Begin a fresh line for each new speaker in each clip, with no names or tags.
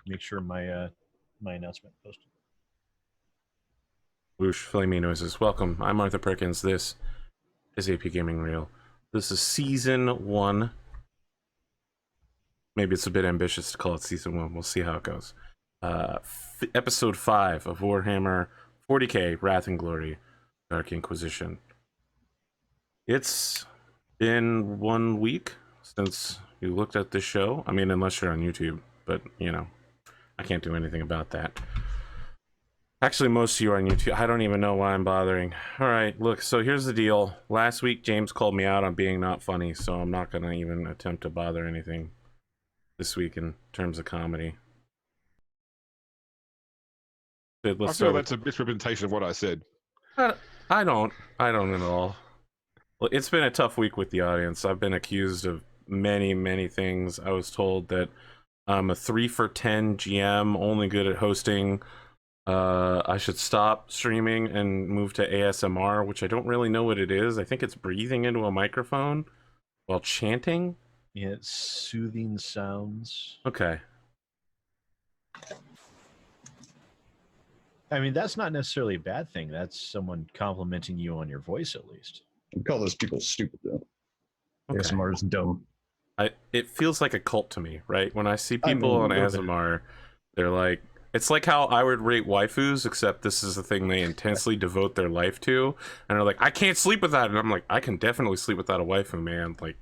make sure my my announcement posted.
Whoosh, filling noises. Welcome. I'm Arthur Perkins. This is APGamingREAL. This is season 1. Maybe it's a bit ambitious to call it season 1. We'll see how it goes. Episode 5 of Warhammer 40K, Wrath&Glory, Dark Inquisition. It's been 1 week since you looked at this show. I mean, unless you're on YouTube, but, you know, I can't do anything about that. Actually, most of you are on YouTube. I don't even know why I'm bothering. All right, look, so here's the deal. Last week, James called me out on being not funny, so I'm not going to even attempt to bother anything this week in terms of comedy.
I feel that's a misrepresentation of what I said.
I don't at all. Well, it's been a tough week with the audience. I've been accused of many things. I was told that I'm a 3 for 10 GM, only good at hosting. I should stop streaming and move to ASMR, which I don't really know what it is. I think it's breathing into a microphone while chanting.
Yeah, it's soothing sounds.
Okay.
I mean, that's not necessarily a bad thing. That's someone complimenting you on your voice, at least.
We call those people stupid, though.
Okay.
ASMR is dumb.
It feels like a cult to me, right? When I see people on ASMR, they're like, it's like how I would rate waifus, except this is the thing they intensely devote their life to. And they're like, I can't sleep without it. And I'm like, I can definitely sleep without a waifu, man. Like,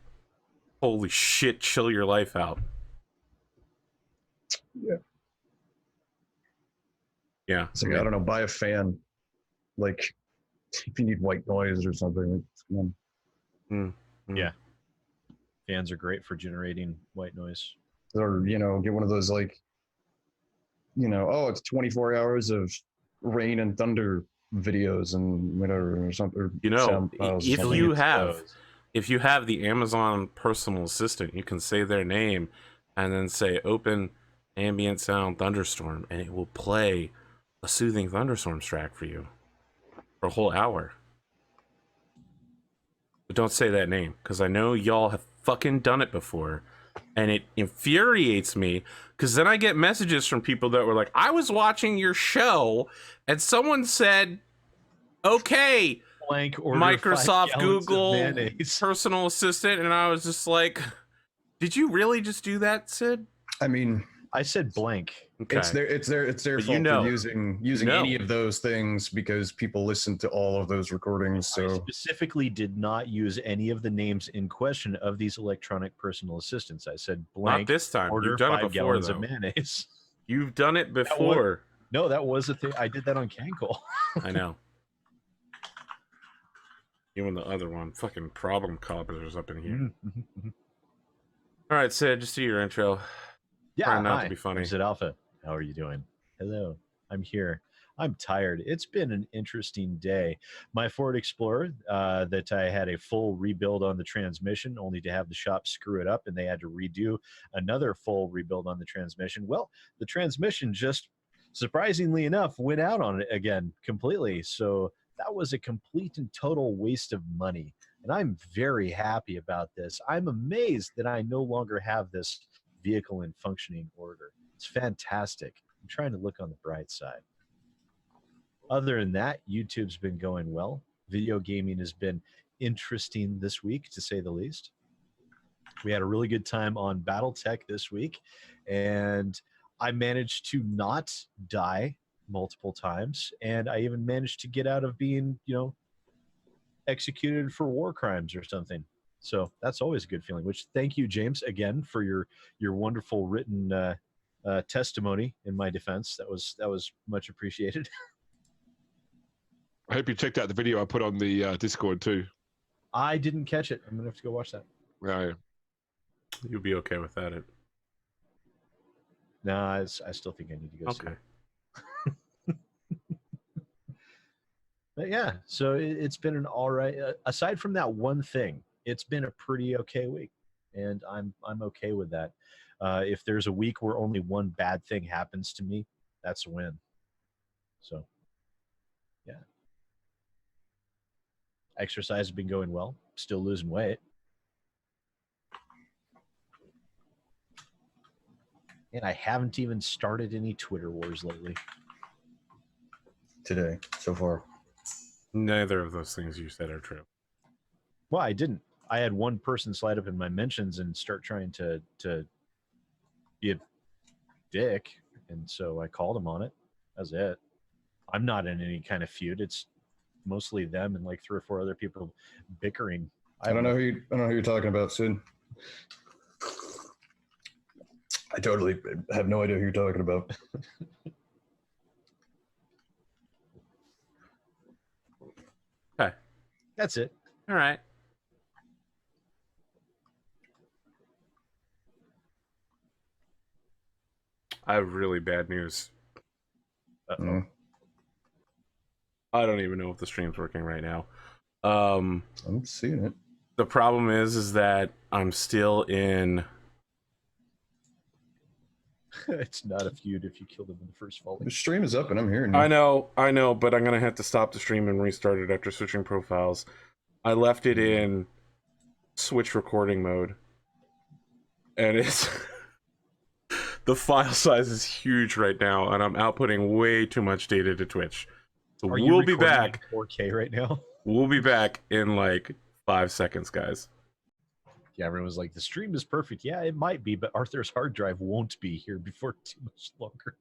holy shit, chill your life out.
Yeah.
Yeah.
It's like, I don't know, buy a fan. Like, if you need white noise or something.
Yeah. Fans are great for generating white noise.
Or, you know, get one of those, like, you know, oh, it's 24 hours of rain and thunder videos and whatever, or something. Or
you know, if you have the Amazon personal assistant, you can say their name and then say open ambient sound thunderstorm, and it will play a soothing thunderstorm track for you for a whole hour. But don't say that name, because I know y'all have fucking done it before, and it infuriates me, because then I get messages from people that were like, I was watching your show and someone said, okay,
blank order
Microsoft Google personal assistant, and I was just like, did you really just do that, Sid?
I mean,
I said blank.
Okay. It's their fault for using any of those things, because people listen to all of those recordings. So
I specifically did not use any of the names in question of these electronic personal assistants. I said blank.
Not this time. You've done it before,
gallons of mayonnaise.
You've done it before.
No, that was the thing. I did that on Cancel.
I know. You and the other one. Fucking problem cobbers up in here. All right, Sid, just do your intro.
Yeah,
trying not to be funny.
Sid Alpha. How are you doing? Hello, I'm here. I'm tired. It's been an interesting day. My Ford Explorer, that I had a full rebuild on the transmission, only to have the shop screw it up, and they had to redo another full rebuild on the transmission. Well, the transmission just, surprisingly enough, went out on it again completely. So that was a complete and total waste of money. And I'm very happy about this. I'm amazed that I no longer have this vehicle in functioning order. It's fantastic. I'm trying to look on the bright side. Other than that, YouTube's been going well. Video gaming has been interesting this week, to say the least. We had a really good time on BattleTech this week, and I managed to not die multiple times, and I even managed to get out of being, you know, executed for war crimes or something. So that's always a good feeling, which thank you, James, again, for your wonderful written testimony in my defense. That was much appreciated.
I hope you checked out the video I put on the Discord too.
I didn't catch it. I'm going to have to go watch that.
Yeah.
You'll be okay with that.
No, I still think I need to go see it. But yeah, so it's been an all right, aside from that one thing, it's been a pretty okay week, and I'm okay with that. If there's a week where only one bad thing happens to me, that's a win. So, yeah. Exercise has been going well. Still losing weight. And I haven't even started any Twitter wars lately.
Today, so far.
Neither of those things you said are true.
Well, I didn't. I had one person slide up in my mentions and start trying to be a dick, and so I called him on it. That's it. I'm not in any kind of feud. It's mostly them and like 3 or 4 other people bickering.
I don't know who you're talking about, Sid. I totally have no idea who you're talking about.
Okay.
That's it.
All right. I have really bad news.
Uh-oh.
I don't even know if the stream's working right now.
I'm seeing it.
The problem is that I'm still in.
It's not a feud if you kill them in the first volley.
The stream is up and I'm hearing you.
I know, but I'm gonna have to stop the stream and restart it after switching profiles. I left it in Switch recording mode, and it's the file size is huge right now, and I'm outputting way too much data to Twitch. So we'll be back.
4K right now.
We'll be back in like 5 seconds, guys.
Yeah, everyone's like, the stream is perfect. Yeah, it might be, but Arthur's hard drive won't be here before too much longer.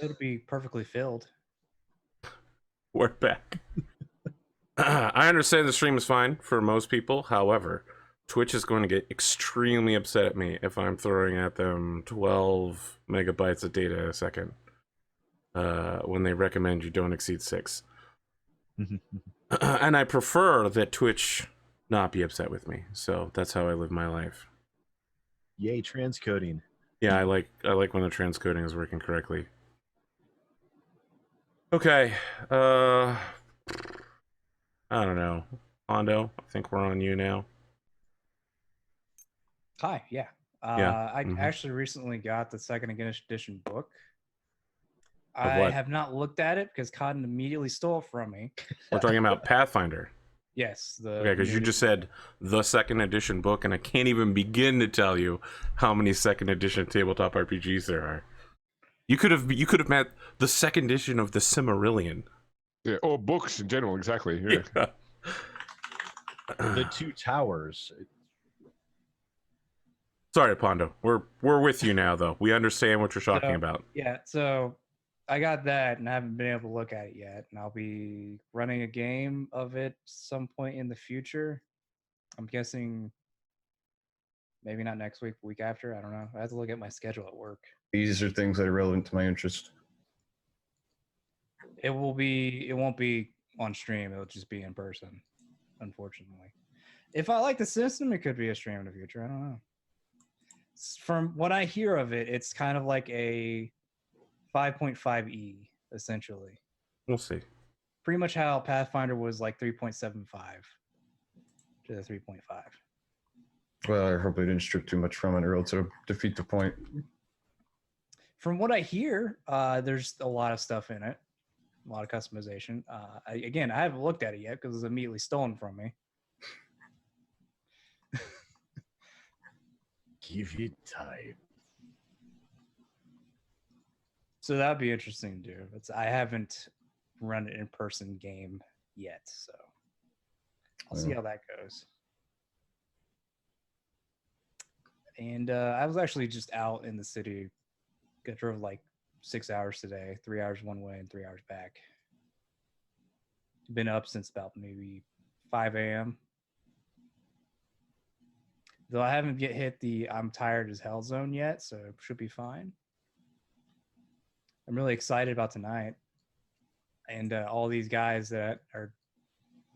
It'll be perfectly filled.
We're back. I understand the stream is fine for most people. However, Twitch is going to get extremely upset at me if I'm throwing at them 12 megabytes of data a second when they recommend you don't exceed 6. And I prefer that Twitch not be upset with me. So that's how I live my life.
Yay, transcoding.
Yeah, I like when the transcoding is working correctly. Okay. I don't know. Hondo, I think we're on you now.
Hi, yeah. I actually recently got the second edition book. I have not looked at it because Cotton immediately stole it from me.
We're talking about Pathfinder.
Yes.
Okay, because you just said the second edition book, and I can't even begin to tell you how many second edition tabletop RPGs there are. You could have met the second edition of the Silmarillion.
Yeah, or books in general, exactly. Yeah.
The Two Towers.
Sorry, Pondo. We're with you now, though. We understand what you're talking about.
Yeah, so I got that, and I haven't been able to look at it yet. And I'll be running a game of it some point in the future. I'm guessing maybe not next week, week after. I don't know. I have to look at my schedule at work.
These are things that are relevant to my interest.
It won't be on stream. It'll just be in person, unfortunately. If I like the system, it could be a stream in the future. I don't know. From what I hear of it, it's kind of like a 5.5e, essentially.
We'll see.
Pretty much how Pathfinder was like 3.75 to the 3.5.
Well, I hope they didn't strip too much from it, or else it'll defeat the point.
From what I hear, there's a lot of stuff in it, a lot of customization. I haven't looked at it yet because it was immediately stolen from me.
Give it time.
So that'd be interesting to do. I haven't run an in-person game yet, so I'll see how that goes. And I was actually just out in the city. I drove like 6 hours today, 3 hours one way and 3 hours back. Been up since about maybe 5 a.m. Though I haven't yet hit the I'm tired as hell zone yet, so it should be fine. I'm really excited about tonight. And all these guys that are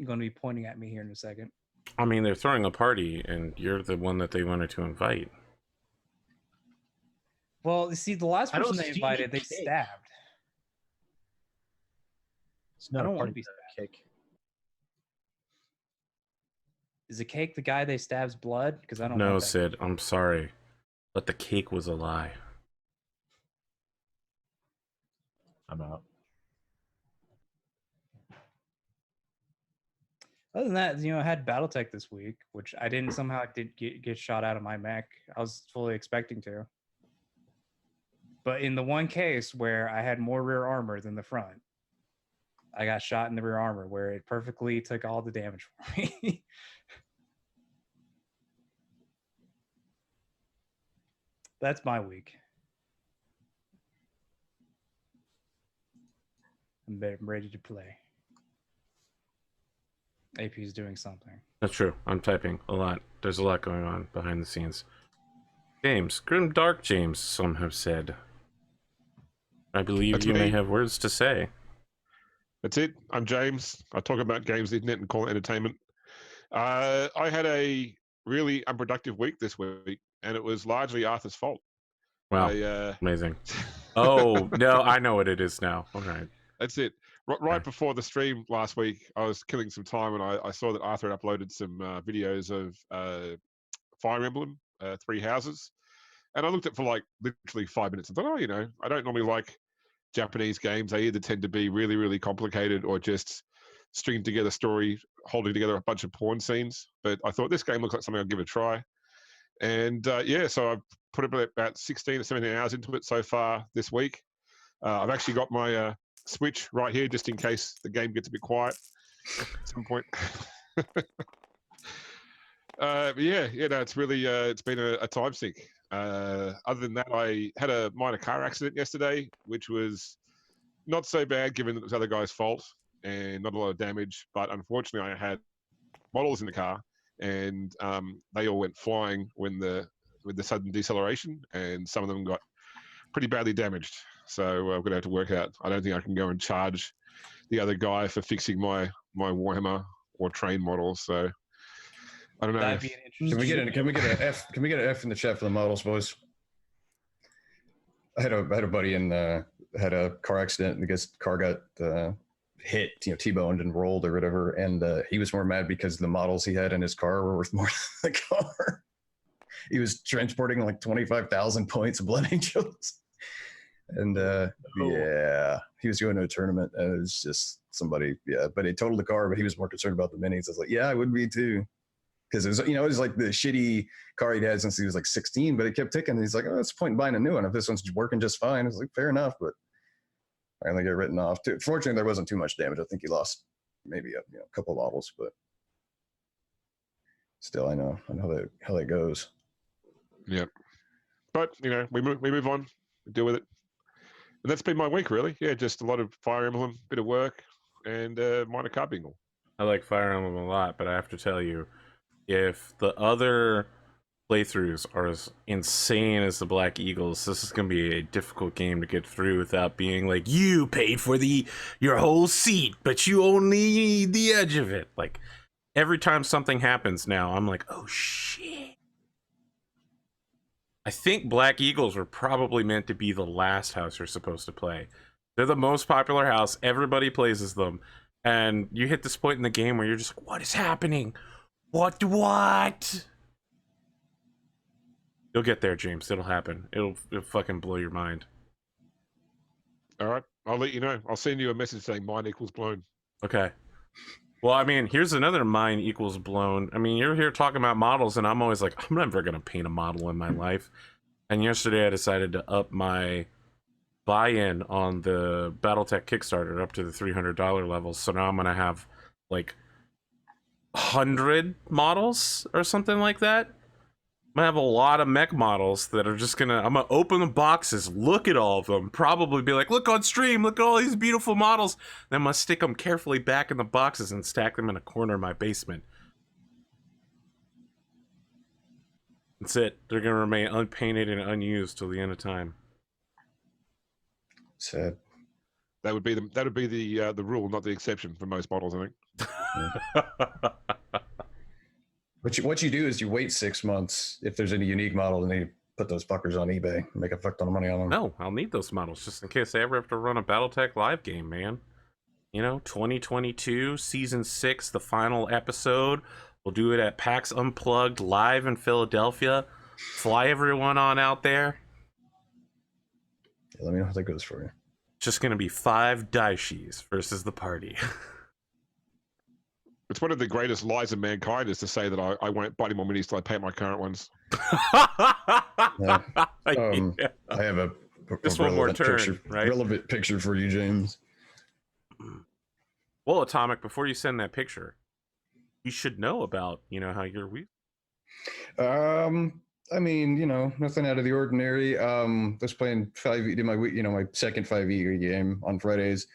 going to be pointing at me here in a second.
I mean, they're throwing a party, and you're the one that they wanted to invite.
Well, you see, the last person they invited, they stabbed.
It's not
I don't
a
want to
party,
be
it's a cake.
Is the cake the guy they stabs blood? Because I don't
know. No,
want that.
Sid, I'm sorry, but the cake was a lie.
I'm out.
Other than that, I had BattleTech this week, which I didn't somehow get shot out of my mech. I was fully expecting to. But in the one case where I had more rear armor than the front, I got shot in the rear armor where it perfectly took all the damage for me. That's my week. I'm ready to play. AP is doing something.
That's true. I'm typing a lot. There's a lot going on behind the scenes. James, grim dark James, some have said. I believe
That's
you
me.
may have words to say.
That's it. I'm James. I talk about games, the internet, and call it entertainment. I had a really unproductive week this week, and it was largely Arthur's fault.
Wow, amazing. Oh, no, I know what it is now. All right.
That's it. Right before the stream last week, I was killing some time, and I saw that Arthur had uploaded some videos of Fire Emblem, Three Houses. And I looked at it for like literally 5 minutes. I thought, I don't normally like Japanese games. They either tend to be really, really complicated or just stringing together story, holding together a bunch of porn scenes. But I thought this game looks like something I'll give it a try. And so I've put about 16 or 17 hours into it so far this week. I've actually got my Switch right here just in case the game gets a bit quiet at some point. It's really it's been a time sink. Other than that, I had a minor car accident yesterday, which was not so bad given that it was other guy's fault and not a lot of damage. But unfortunately, I had models in the car, and they all went flying with the sudden deceleration, and some of them got pretty badly damaged. So I'm gonna have to work out. I don't think I can go and charge the other guy for fixing my Warhammer or train models. So I don't know.
That'd be an interesting.
Can we get an F? Can we get an F in the chat for the models, boys? I had a buddy in had a car accident, and the car got hit, T-boned and rolled or whatever, and he was more mad because the models he had in his car were worth more than the car. He was transporting like 25,000 points of Blood Angels, and he was going to a tournament, and it was just somebody, but he totaled the car, but he was more concerned about the minis. I was like, yeah, I would be too. Because it was like the shitty car he'd had since he was like 16, but it kept ticking. And he's like, oh, what's the point in buying a new one if this one's working just fine? I was like, fair enough, but I only get written off. Fortunately, there wasn't too much damage. I think he lost maybe a couple of models, but still, I know how that goes.
Yeah, but we move on, we deal with it, and that's been my week really. Yeah, just a lot of Fire Emblem, bit of work, and minor car bingle.
I like Fire Emblem a lot, but I have to tell you, if the other playthroughs are as insane as the Black Eagles, this is going to be a difficult game to get through without being like, you paid for your whole seat, but you only the edge of it. Like, every time something happens now, I'm like, oh shit. I think Black Eagles were probably meant to be the last house you're supposed to play. They're the most popular house. Everybody plays as them. And you hit this point in the game where you're just like, what is happening? What? You'll get there, James. It'll happen. It'll fucking blow your mind.
All right. I'll let you know. I'll send you a message saying mine equals blown.
Okay. Well, I mean, here's another mine equals blown. I mean, you're here talking about models, and I'm always like, I'm never going to paint a model in my life. And yesterday I decided to up my buy-in on the Battletech Kickstarter up to the $300 level. So now I'm going to have like 100 models or something like that. I'm gonna have a lot of mech models that are just I'm gonna open the boxes, look at all of them, probably be like, look on stream, look at all these beautiful models. Then I'm gonna stick them carefully back in the boxes and stack them in a corner of my basement. That's it. They're gonna remain unpainted and unused till the end of time.
Sad.
That would be the rule, not the exception for most models, I think.
What you do is you wait 6 months if there's any unique model, and then you put those fuckers on eBay and make a fuck ton of money on them.
No, I'll need those models just in case I ever have to run a Battletech live game, man. 2022 season 6, the final episode. We'll do it at PAX Unplugged live in Philadelphia. Fly everyone on out there.
Yeah, let me know how that goes for you.
Just gonna be 5 Daishis versus the party.
It's one of the greatest lies of mankind is to say that I won't buy any more minis till I paint my current ones.
I have a
Just one more turn,
picture,
right?
Relevant picture for you, James.
Well, Atomic, before you send that picture, you should know about, how your week.
I mean, nothing out of the ordinary. Was playing 5e, did my second 5e game on Fridays,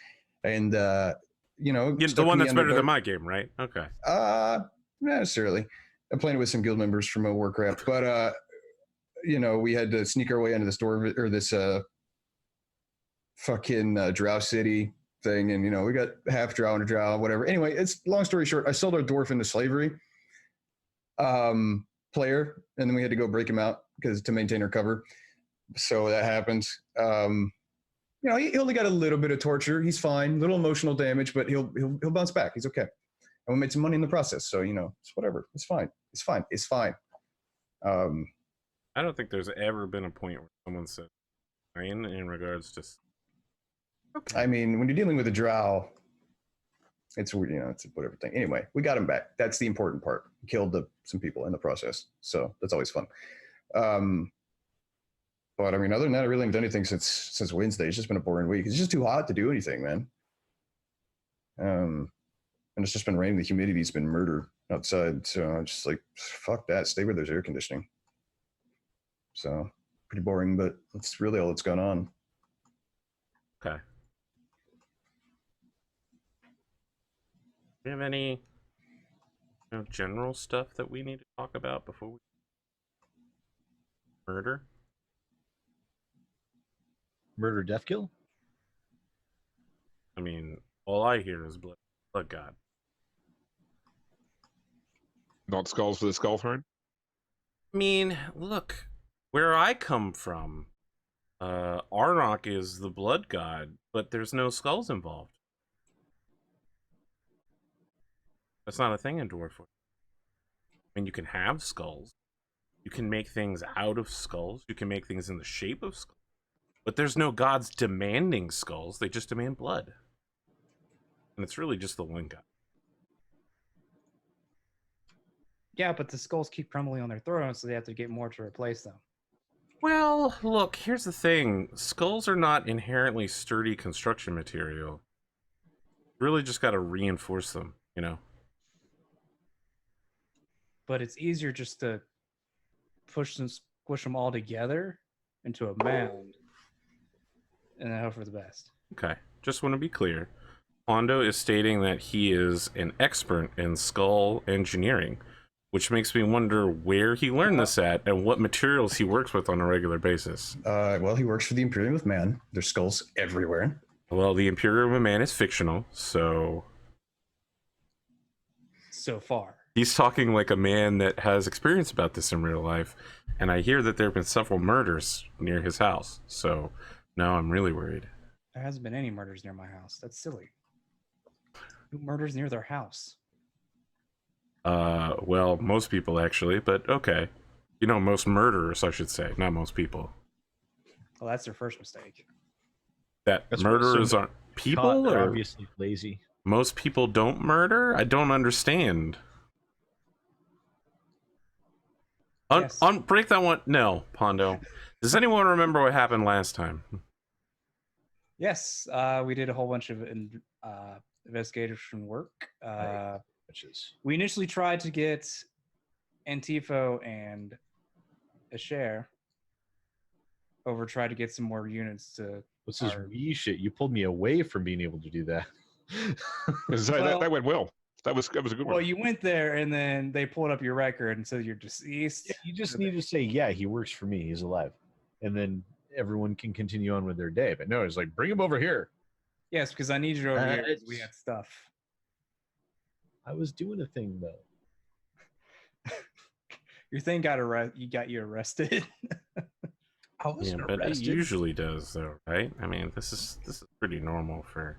and
the one that's better than my game, right? Okay.
Not necessarily. I'm playing with some guild members from Warcraft, but we had to sneak our way into this door or this fucking Drow City thing, and we got half Drow and a Drow, whatever. Anyway, it's long story short. I sold our dwarf into slavery. Player, and then we had to go break him out to maintain our cover. So that happened. He only got a little bit of torture. He's fine, little emotional damage, but he'll bounce back. He's okay. And we made some money in the process. So it's whatever. It's fine. It's fine. It's fine.
I don't think there's ever been a point where someone said in regards to.
Okay. I mean, when you're dealing with a drow, it's it's a whatever thing. Anyway, we got him back. That's the important part. We killed some people in the process, so that's always fun. But I mean, other than that, I really haven't done anything since Wednesday. It's just been a boring week. It's just too hot to do anything, man. And it's just been raining. The humidity's been murder outside, so I'm just like, fuck that. Stay where there's air conditioning. So pretty boring, but that's really all that's gone on.
Okay. Do you have any general stuff that we need to talk about before we murder?
Murder, death, kill?
I mean, all I hear is blood god.
Not skulls for the skull throne?
I mean, look, where I come from, Arnok is the blood god, but there's no skulls involved. That's not a thing in Dwarf. I mean, you can have skulls. You can make things out of skulls. You can make things in the shape of skulls. But there's no gods demanding skulls. They just demand blood. And it's really just the one god.
Yeah, but the skulls keep crumbling on their thrones, so they have to get more to replace them.
Well, look, here's the thing. Skulls are not inherently sturdy construction material. You really just got to reinforce them,
But it's easier just to squish them all together into a mound and then hope for the best.
Okay, just want to be clear. Hondo is stating that he is an expert in skull engineering, which makes me wonder where he learned this at and what materials he works with on a regular basis.
Well, he works for the Imperium of Man. There's skulls everywhere.
Well, the Imperium of Man is fictional, so
far.
He's talking like a man that has experience about this in real life, and I hear that there have been several murders near his house, so now I'm really worried.
There hasn't been any murders near my house. That's silly. Who murders near their house?
Well, most people actually, but okay. Most murderers, I should say, not most people.
Well, that's their first mistake.
That's murderers aren't people?
They're
or
obviously lazy.
Most people don't murder? I don't understand.
Yes.
Break that one. No, Pondo. Does anyone remember what happened last time?
Yes, we did a whole bunch of investigation work. We initially tried to get Antipho and Eshairr over, tried to get some more units to.
What's this wee shit? You pulled me away from being able to do that.
That went well. That was a good one.
Well, you went there, and then they pulled up your record and said you're deceased.
Yeah, you just need to say, yeah, he works for me. He's alive. And then everyone can continue on with their day. But no, it's like, bring him over here.
Yes, because I need you over here because we had stuff.
I was doing a thing, though.
Your thing got you arrested.
I wasn't
but
arrested.
it usually does, though, right? I mean, this is pretty normal for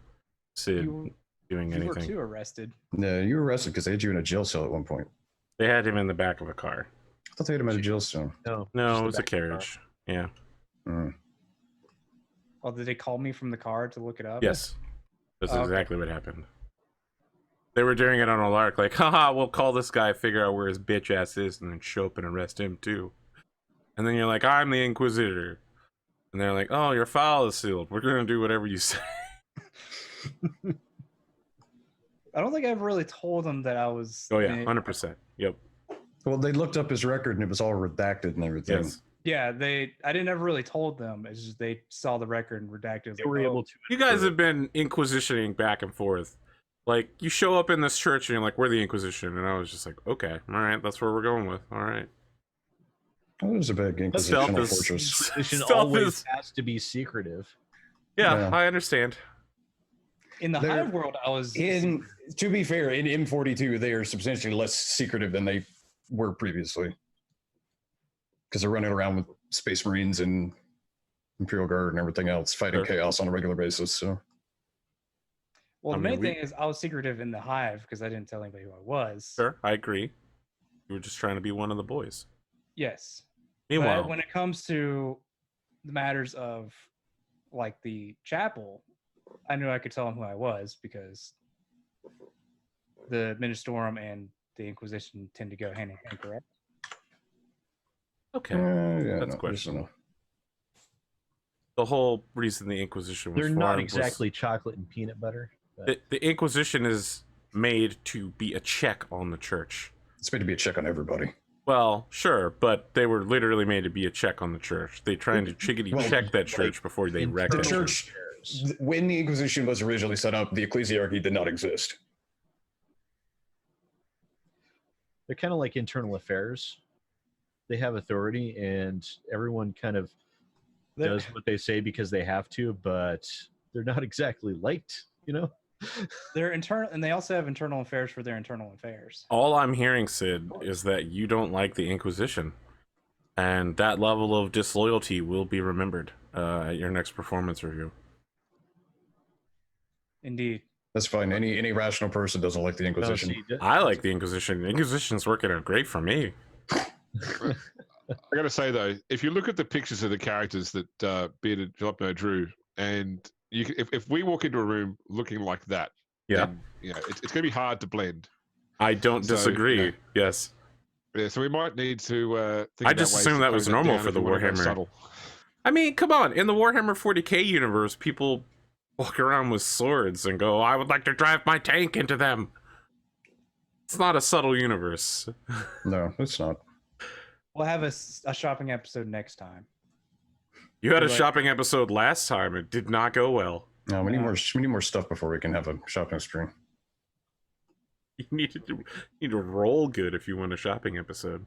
Sid doing anything.
You were too arrested.
No, you were arrested because they had you in a jail cell at one point.
They had him in the back of a car.
I thought they had him in a jail cell.
No, it was a carriage. Yeah.
Oh, did they call me from the car to look it up?
Yes. That's exactly what happened. They were doing it on a lark, like, haha, we'll call this guy, figure out where his bitch ass is, and then show up and arrest him too. And then you're like, I'm the Inquisitor. And they're like, "Oh, your file is sealed. We're gonna do whatever you say."
I don't think I ever really told them that I was.
Oh yeah, 100%. Yep.
Well, they looked up his record and it was all redacted and everything.
Yes.
Yeah, I didn't ever really told them. It's just they saw the record and redacted.
They were able to.
You guys have been inquisitioning back and forth. Like, you show up in this church and you're like, "We're the Inquisition," and I was just like, "Okay, all right, that's where we're going with. All right."
Oh, it was a big
Stealth
Inquisitional
is-
fortress.
Inquisition
Stealth
always
is-
has to be secretive.
Yeah,
Yeah.
I understand.
In the
They're-
Hive world, I was
To be fair, in M42, they are substantially less secretive than they were previously. Because they're running around with Space Marines and Imperial Guard and everything else, fighting
Sure.
chaos on a regular basis. So
Well,
I
the
mean,
main
we-
thing is I was secretive in the Hive because I didn't tell anybody who I was.
Sure, I agree. You were just trying to be one of the boys.
Yes.
Meanwhile,
But when it comes to the matters of like the chapel, I knew I could tell them who I was because the Ministorum and the Inquisition tend to go hand in hand, correct?
okay,
yeah,
That's
no,
questionable. The whole reason the Inquisition was
They're not
formed
exactly chocolate and peanut butter.
was the Inquisition is made to be a check on the church.
it's made to be a check on everybody.
Well, sure, but they were literally made to be a check on the church. They trying to chickadee
Well,
check that church before they wreck
The
it.
church, when the Inquisition was originally set up, the ecclesiarchy did not exist.
They're kind of like internal affairs. They have authority, and everyone kind of does what they say because they have to, but they're not exactly liked, you know?
They're internal, and they also have internal affairs for their internal affairs.
All I'm hearing, Sid, is that you don't like the Inquisition, and that level of disloyalty will be remembered at your next performance review.
Indeed.
That's fine. Any rational person doesn't like the
No,
Inquisition.
see,
I like the Inquisition. The Inquisition's working out great for me.
I got to say though, if you look at the pictures of the characters that Bearded Jalopno drew, and if we walk into a room looking like that,
Yeah,
then, it's going to be hard to blend.
I don't
So,
disagree.
yeah.
Yes.
Yeah, so we might need to. Think
I
about
just
ways
assumed
to
that
tone
was
that
normal
down
for
if
the
we wanna go
Warhammer.
subtle.
I mean, come on. In the Warhammer 40K universe, people walk around with swords and go, "I would like to drive my tank into them." It's not a subtle universe.
No, it's not.
We'll have a shopping episode next time.
You had a
Like-
shopping episode last time. It did not go well.
No, we need more stuff before we can have a shopping stream.
You need to roll good if you want a shopping episode.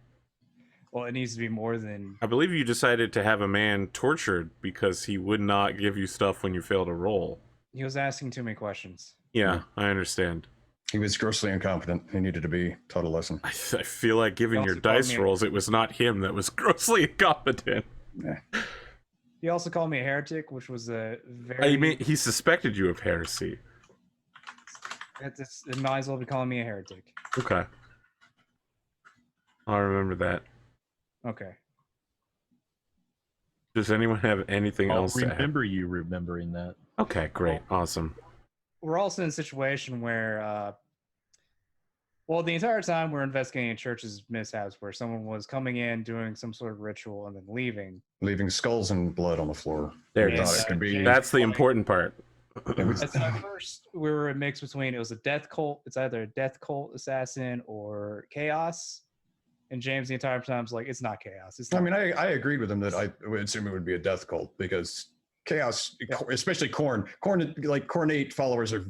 Well, it needs to be more than
I believe you decided to have a man tortured because he would not give you stuff when you failed a roll.
he was asking too many questions.
Yeah, I understand.
He was grossly incompetent. He needed to be taught a lesson.
I feel like given
He
your
also called
dice
me-
rolls, it was not him that was grossly incompetent.
He also called me a heretic, which was a very.
I mean, he suspected you of heresy.
It might as well be calling me a heretic.
Okay. I'll remember that.
Okay.
Does anyone have anything
I'll
else to add?
remember you remembering that.
Okay, great. Awesome.
We're also in a situation where, well, the entire time we're investigating a church's mishaps where someone was coming in, doing some sort of ritual, and then leaving.
Leaving skulls and blood on the floor.
There
We
it
thought
is.
it could be.
That's the important part.
At first, we were a mix between it was a death cult. It's either a death cult assassin or chaos. And James, the entire time, was like, "It's not chaos." It's
I
not.
mean, I agreed with him that I would assume it would be a death cult because chaos, especially Khorne, like Khornate followers are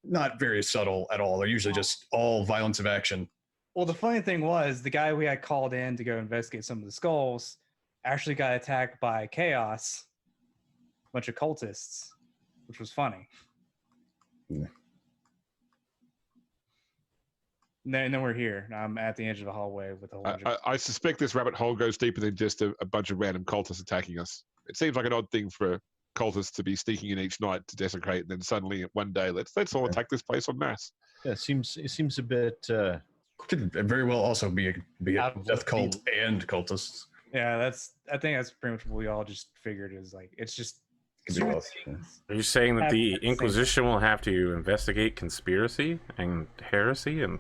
not very subtle at all. They're usually just all violence of action.
Well, the funny thing was, the guy we had called in to go investigate some of the skulls actually got attacked by chaos, a bunch of cultists, which was funny.
Yeah.
And then we're here. I'm at the edge of the hallway with a whole bunch of.
I suspect this rabbit hole goes deeper than just a bunch of random cultists attacking us. It seems like an odd thing for cultists to be sneaking in each night to desecrate, and then suddenly one day let's all attack this place en masse.
Yeah, it seems a bit.
Could very well also be a
Out of
death
left
cult
field.
and cultists.
Yeah, I think that's pretty much what we all just figured is like it's just.
Could be
two
both, yeah.
things.
Are you saying that the
At the same
Inquisition will have to investigate conspiracy and heresy and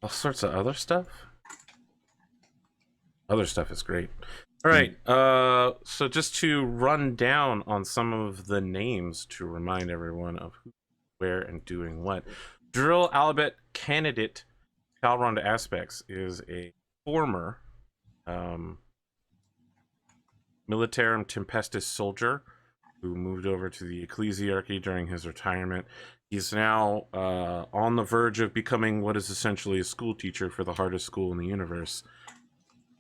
all sorts of other stuff? Other stuff is great. All right. So just to run down on some of the names to remind everyone of who, where, and doing what. Drill Alabet candidate Calronda Aspects is a former Militarum Tempestus soldier who moved over to the Ecclesiarchy during his retirement. He's now on the verge of becoming what is essentially a school teacher for the hardest school in the universe.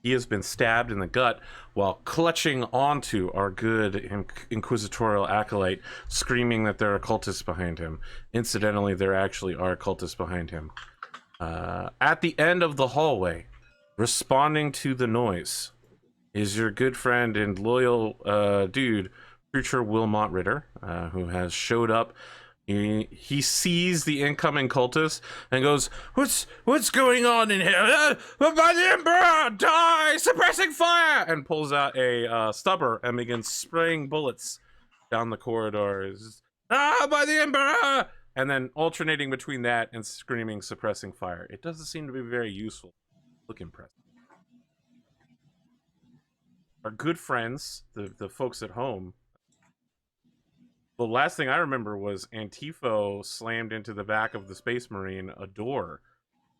He has been stabbed in the gut while clutching onto our good Inquisitorial Acolyte, screaming that there are cultists behind him. Incidentally, there actually are cultists behind him. At the end of the hallway, responding to the noise, is your good friend and loyal dude, Preacher Wilmot Ritter, who has showed up. He sees the incoming cultist and goes, What's going on in here? By the Emperor! Die! Suppressing fire! And pulls out a stubber and begins spraying bullets down the corridors. By the Emperor! And then alternating between that and screaming, suppressing fire. It doesn't seem to be very useful. Look impressive. Our good friends, the folks at home, the last thing I remember was Antipho slammed into the back of the Space Marine a door,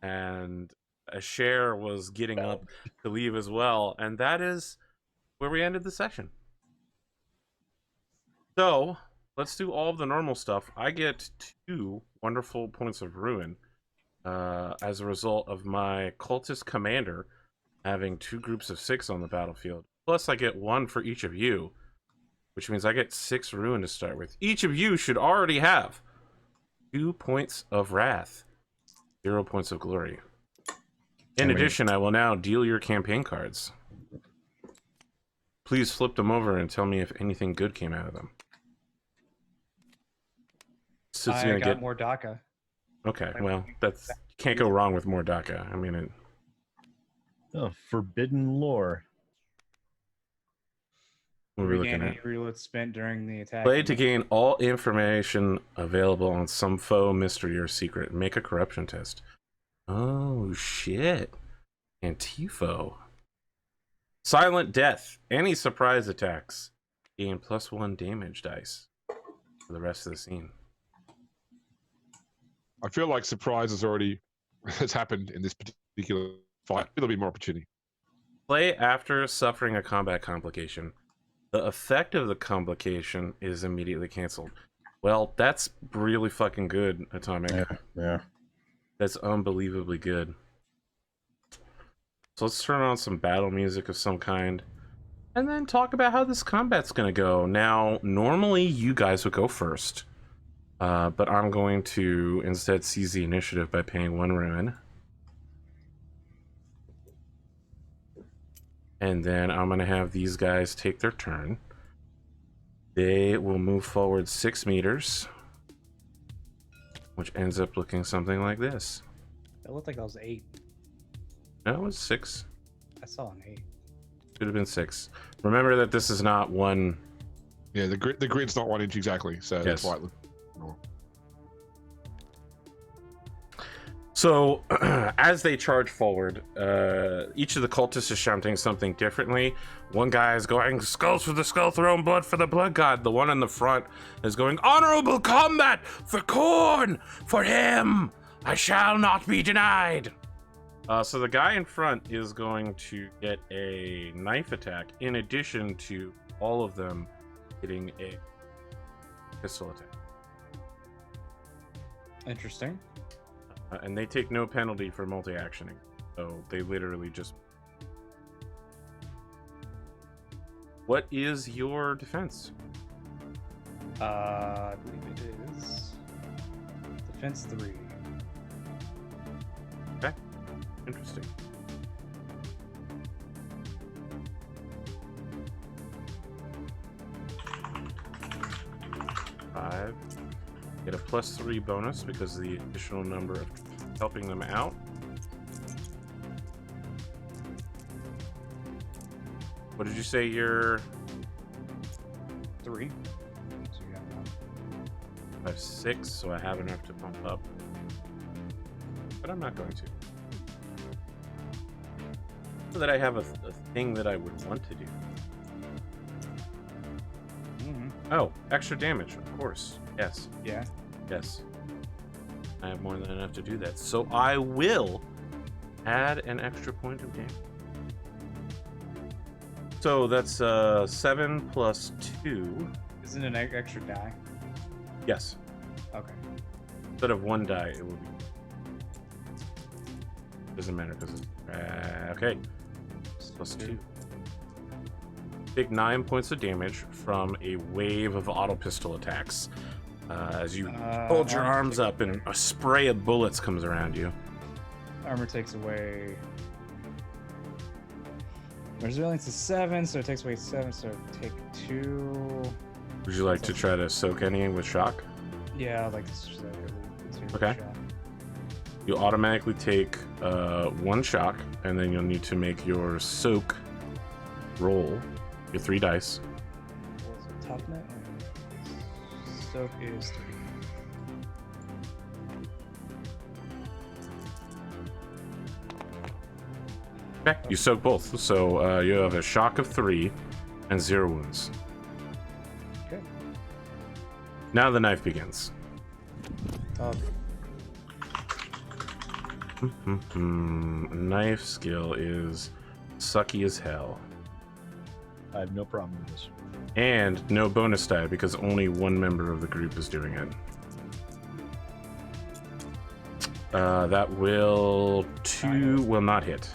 and Eshairr was getting up to leave as well, and that is where we ended the session. So, let's do all of the normal stuff. I get 2 wonderful points of ruin as a result of my cultist commander having 2 groups of 6 on the battlefield. Plus, I get 1 for each of you, which means I get 6 ruin to start with. Each of you should already have 2 points of wrath, 0 points of glory. In addition, I will now deal your campaign cards. Please flip them over and tell me if anything good came out of them. So
I got more DACA.
Okay, well, that's can't go wrong with more DACA. I mean,
forbidden lore.
What are we looking at?
Reload spent during the attack.
Play to gain all information available on some foe, mystery, or secret. Make a corruption test. Oh, shit. Antipho. Silent death. Any surprise attacks. Gain +1 damage dice for the rest of the scene.
I feel like surprise has happened in this particular fight. There'll be more opportunity.
Play after suffering a combat complication. The effect of the complication is immediately canceled. Well, that's really fucking good, Atomic.
Yeah.
That's unbelievably good. So let's turn on some battle music of some kind, and then talk about how this combat's gonna go. Now, normally you guys would go first, but I'm going to instead seize the initiative by paying 1 ruin. And then I'm going to have these guys take their turn. They will move forward 6 meters, which ends up looking something like this.
It looked like that was 8.
No, it was 6.
I saw an 8.
Should have been 6. Remember that this is not one...
Yeah, the grid's not 1 inch exactly, so that's why it looks...
So, as they charge forward, each of the cultists is shouting something differently. One guy is going, "Skulls for the skull throne, blood for the blood god." The one in the front is going, "Honorable combat for Khorne! For him! I shall not be denied!" So the guy in front is going to get a knife attack, in addition to all of them getting a pistol attack.
Interesting.
And they take no penalty for multi-actioning, so they literally just... What is your defense?
I believe it is defense 3.
Okay, interesting. Five. Get a +3 bonus because of the additional number of helping them out. What did you say your...
3. So you got 1.
I have 6, so I have enough to bump up. But I'm not going to. that I have a thing that I would want to do. Oh, extra damage, of course. Yes.
Yeah.
Yes. I have more than enough to do that. So I will add an extra point of damage. So that's 7 plus 2.
Isn't it an extra die?
Yes.
Okay.
Instead of 1 die, it will be. Doesn't matter because it's. Okay. Plus 2. Take 9 points of damage from a wave of auto pistol attacks. As you hold your arms up and a spray of bullets comes around you.
Armor takes away. Resilience is 7, so it takes away 7, so take 2.
Would you like to try to soak any with shock?
Yeah, I'd like to soak it.
Okay. You automatically take 1 shock, and then you'll need to make your soak roll. Your 3 dice.
What's the top net? Soak is 3.
Okay, you soak both. So you have a shock of 3 and 0 wounds.
Okay.
Now the knife begins. Knife skill is sucky as hell.
I have no problem with this.
And no bonus die because only one member of the group is doing it. That will not hit.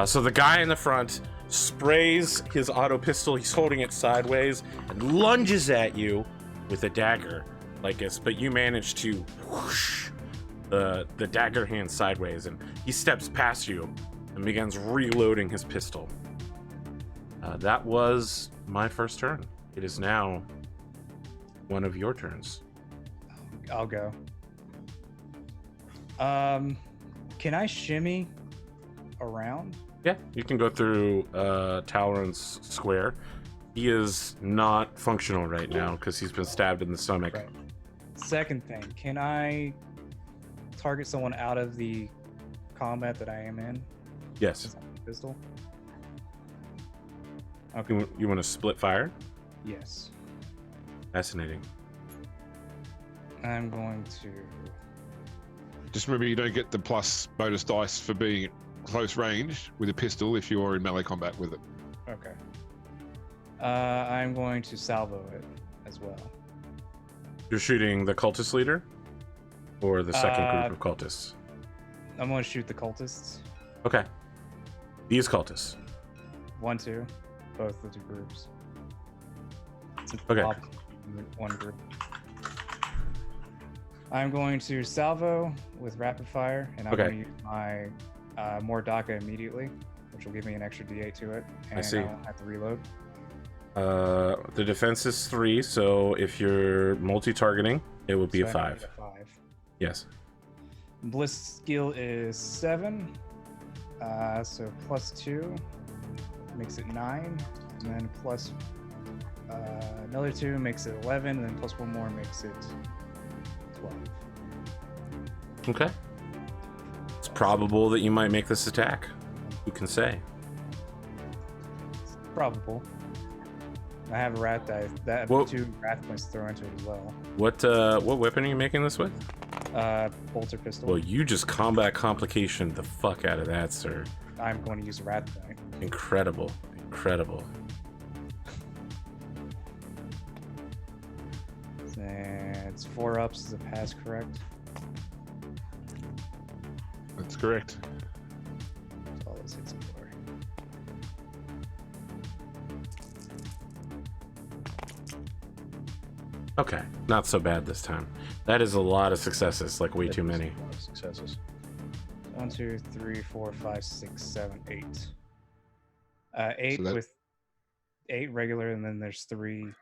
So the guy in the front sprays his auto pistol. He's holding it sideways and lunges at you with a dagger, Lycus. But you manage to whoosh the dagger hand sideways, and he steps past you and begins reloading his pistol. That was my first turn. It is now one of your turns.
I'll go. Can I shimmy around?
Yeah, you can go through Talron's square. He is not functional right now because he's been stabbed in the stomach.
Right. Second thing, can I target someone out of the combat that I am in?
Yes.
Pistol? Okay.
You want to split fire?
Yes.
Fascinating.
I'm going to...
Just remember, you don't get the plus bonus dice for being close range with a pistol if you're in melee combat with it.
Okay. I'm going to salvo it as well.
You're shooting the cultist leader? Or the second group of cultists?
I'm going to shoot the cultists.
Okay. These cultists.
1, 2. Both the 2 groups.
Okay.
One group. I'm going to salvo with rapid fire, and I'm going to use my Mordaka immediately, which will give me an extra D8 to it, and
I see.
I won't have to reload.
The defense is 3, so if you're multi-targeting, it would be a 5.
A 5.
Yes.
Bliss skill is 7, so plus 2 makes it 9, and then plus another 2 makes it 11, and then plus 1 more makes it 12.
Okay. It's probable that you might make this attack. Who can say?
It's probable. I have a wrath die. That 2 wrath points to throw into it as well.
What weapon are you making this with?
Bolter pistol.
Well, you just combat complication the fuck out of that, sir.
I'm going to use a wrath die.
Incredible. Incredible.
It's 4 ups as a pass, correct?
That's correct.
So all those hits are 4.
Okay, not so bad this time. That is a lot of successes, like way too many.
A lot of successes.
1, 2, 3, 4, 5, 6, 7, 8. 8
So
with 8 regular, and then there's 3.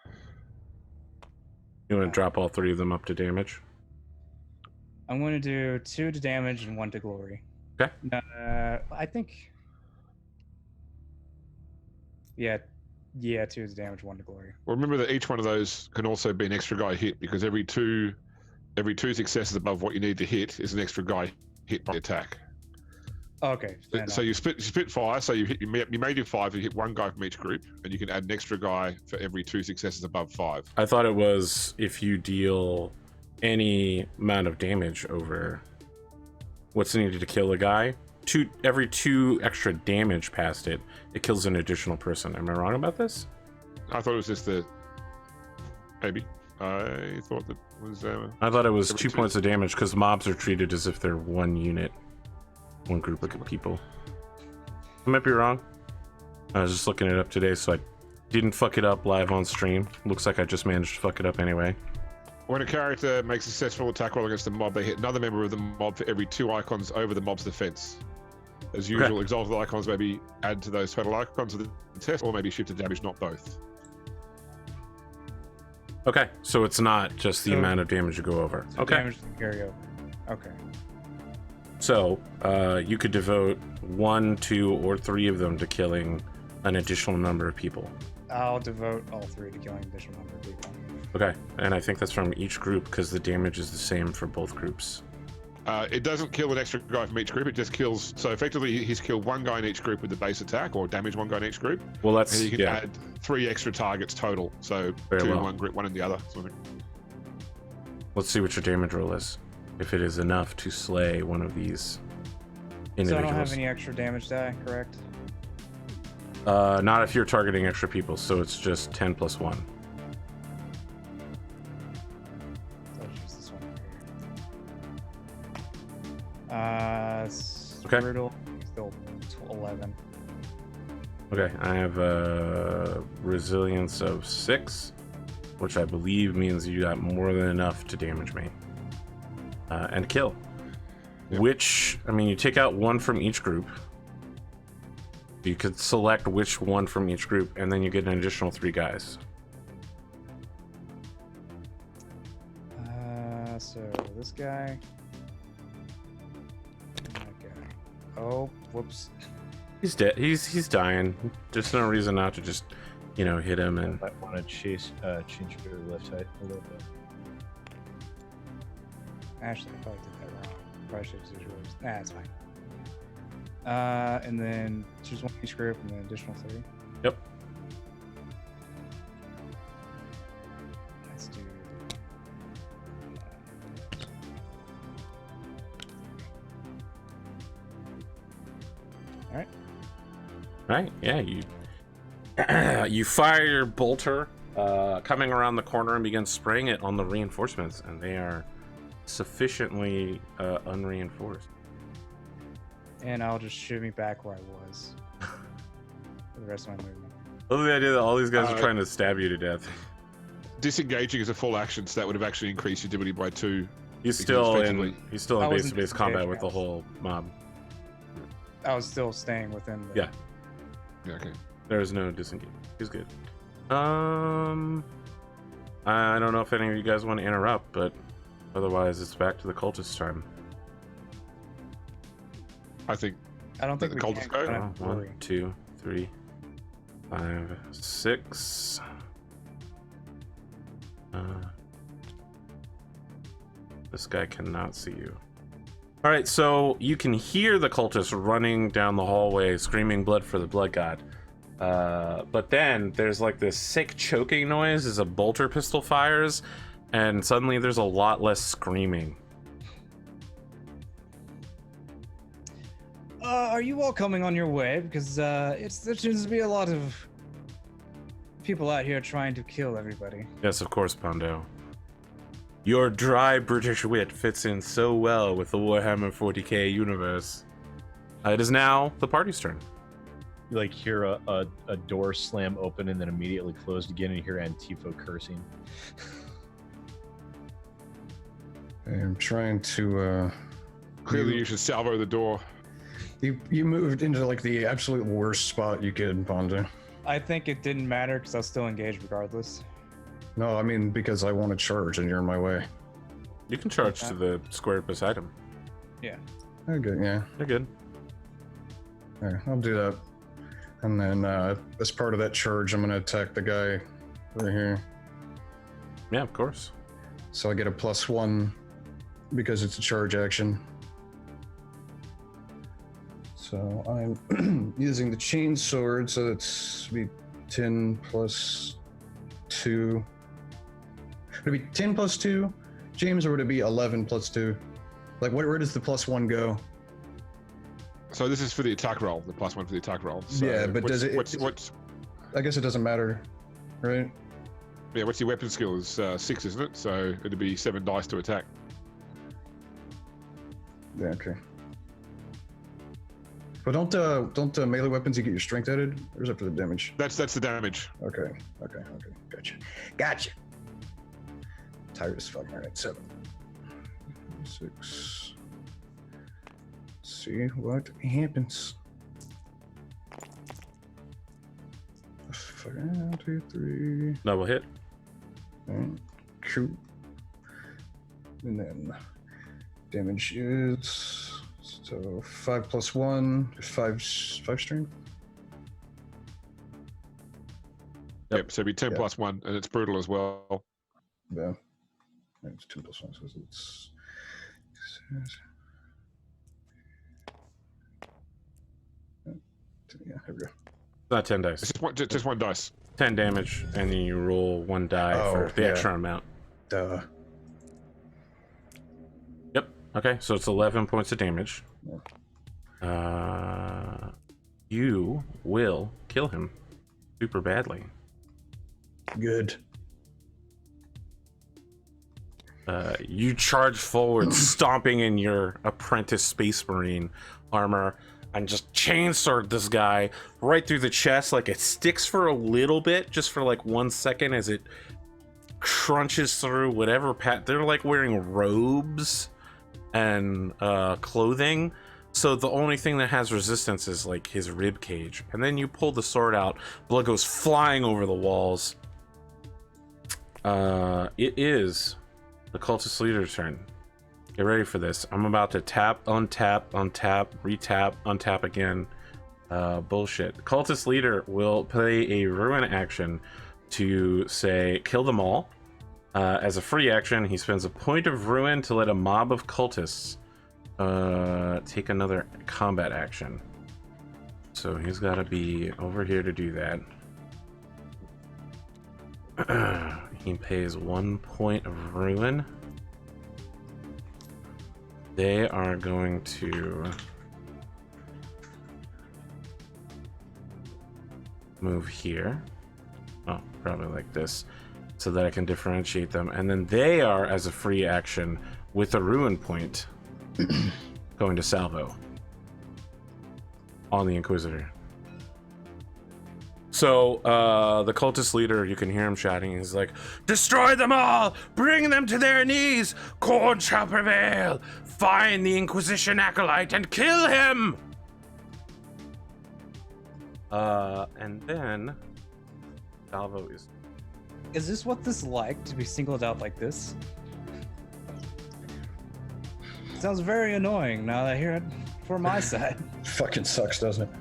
You want to drop all 3 of them up to damage?
I'm going to do 2 to damage and 1 to glory.
Okay.
I think. Yeah, 2 to damage, 1 to glory.
Well, remember that each one of those can also be an extra guy hit, because every two successes above what you need to hit is an extra guy hit by the attack.
Okay. fair
So
enough.
you split fire. So you made your 5. You hit one guy from each group, and you can add an extra guy for every 2 successes above 5.
I thought it was if you deal any amount of damage over what's needed to kill a guy, every 2 extra damage past it, it kills an additional person. Am I wrong about this?
I thought it was just the. Maybe. I thought that was.
I thought it was
every
2
2.
points of damage because mobs are treated as if they're one unit, one group of people. I might be wrong. I was just looking it up today, so I didn't fuck it up live on stream. Looks like I just managed to fuck it up anyway.
When a character makes a successful attack roll against a mob, they hit another member of the mob for every 2 icons over the mob's defense. As usual, exalted icons may be added to those total icons of the test, or maybe shift to damage, not both.
Okay, so it's not just the
So-
amount of damage you go over.
So
Okay.
Damage can carry over. Okay.
So, you could devote 1, 2, or 3 of them to killing an additional number of people.
I'll devote all 3 to killing additional number of people.
Okay, and I think that's from each group because the damage is the same for both groups.
It doesn't kill an extra guy from each group. It just kills. So effectively, he's killed 1 guy in each group with the base attack, or damage 1 guy in each group.
Well, that's
And you can
yeah.
add 3 extra targets total. So
Very
2 in
well.
one group, 1 in the other. Sort of thing.
Let's see what your damage roll is. If it is enough to slay one of these
So I
individuals.
don't have any extra damage die, correct?
Not if you're targeting extra people, so it's just 10 plus 1.
So it's just this one here.
Okay.
Brutal. Still 11.
Okay, I have a resilience of 6, which I believe means you got more than enough to damage me. And kill.
Yep.
Which, I mean, you take out 1 from each group. You could select which one from each group, and then you get an additional 3 guys.
So this guy. That guy. Oh, whoops.
He's dead. He's dying. There's no reason not to just, hit him and.
Might want to change your lift height a little bit.
Actually, I probably did that wrong. Probably should have used yours. Nah, it's fine. And then choose 1 each group and then additional 3.
Yep.
Let's do. All right.
Right, yeah, you fire your bolter coming around the corner and begin spraying it on the reinforcements, and they are sufficiently unreinforced.
And I'll just shimmy back where I was for the rest of my movement.
I love the idea that all these guys are
Uh,
trying to stab you to death.
Disengaging is a full action, so that would have actually increased your ability by 2.
He's
because
still
effectively-
he's still
I
in
wasn't
base-to-base combat
disengaged,
with the
guys.
whole mob.
I was still staying within the.
Yeah.
Yeah, okay.
There's no disengage. He's good. I don't know if any of you guys want to interrupt, but otherwise it's back to the cultist time.
I think
I don't think
The
we
cultists
can.
go?
I don't have to
1,
worry.
2, 3, 5, 6. This guy cannot see you. All right, so you can hear the cultists running down the hallway, screaming "Blood for the Blood God." But then there's like this sick choking noise as a bolter pistol fires, and suddenly there's a lot less screaming.
Are you all coming on your way? Because there seems to be a lot of people out here trying to kill everybody.
Yes, of course, Pondo. Your dry British wit fits in so well with the Warhammer 40K universe. It is now the party's turn.
You hear a door slam open and then immediately closed again, and you hear Antipho cursing.
I'm trying to.
clearly you should salvo the door.
You moved into the absolute worst spot you could, Pondo.
I think it didn't matter because I was still engaged regardless.
No, I mean because I want to charge and you're in my way.
You can charge to the square beside him.
Okay, yeah.
You're good.
Alright, I'll do that. And then as part of that charge, I'm gonna attack the guy right here.
Yeah, of course.
So I get a +1 because it's a charge action. So I'm using the chain sword, so it's be 10 plus 2. Would it be 10 plus 2, James, or would it be 11 plus 2? Like, where does the plus 1 go?
So this is for the attack roll, the +1 for the attack roll. So
Yeah, but does it?
What's
I guess it doesn't matter, right?
yeah? What's your weapon skill? Is 6, isn't it? So it'd be 7 dice to attack.
Yeah, okay. But don't melee weapons, you get your strength added, or is it for the damage?
That's the damage.
Okay, gotcha. Tired as fuck. All right, 7, 6. See what happens. 1, 2, 3.
Double hit.
Alright, cool. And then damage is so 5 plus 1, 5 strength.
Yep. So it'd be 10
Yeah.
plus 1, and it's brutal as well.
Yeah, it's 2 plus 1, so it's. Yeah, here we go.
Not 10 dice.
It's just one dice.
10 damage, and then you roll 1 die
Oh,
for the
yeah.
extra amount.
Duh.
Yep. Okay, so it's 11 points of damage. You will kill him super badly.
Good.
You charge forward, stomping in your apprentice space marine armor, and just chainsword this guy right through the chest. Like, it sticks for a little bit, just for like 1 second, as it crunches through whatever they're like wearing robes and clothing, so the only thing that has resistance is like his rib cage. And then you pull the sword out, blood goes flying over the walls. It is the cultist leader's turn. Get ready for this. I'm about to tap, untap, retap, untap again. Bullshit. The cultist leader will play a ruin action to say kill them all. As a free action, he spends a point of ruin to let a mob of cultists take another combat action. So he's got to be over here to do that. He pays 1 point of ruin. They are going to move here. Oh, probably like this, so that I can differentiate them. And then they are, as a free action, with a ruin point, going to salvo on the Inquisitor. So the cultist leader, you can hear him shouting. He's like, "Destroy them all! Bring them to their knees! Corn shall prevail! Find the Inquisition Acolyte and kill him!" And then salvo is...
Is this what this like to be singled out like this? Sounds very annoying now that I hear it for my side.
Fucking sucks, doesn't it?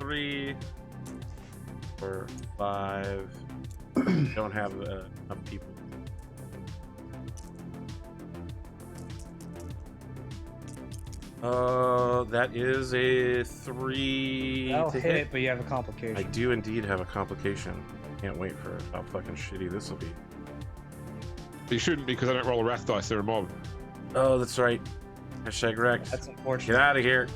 3, 4, 5. Don't have enough people. That is a 3.
That'll
to
hit, but you have a complication.
I do indeed have a complication. Can't wait for how fucking shitty this will be.
You shouldn't, because I don't roll a wrath dice. They're a mob.
Oh, that's right. Hashtag Rex.
That's
Get
unfortunate.
out of here.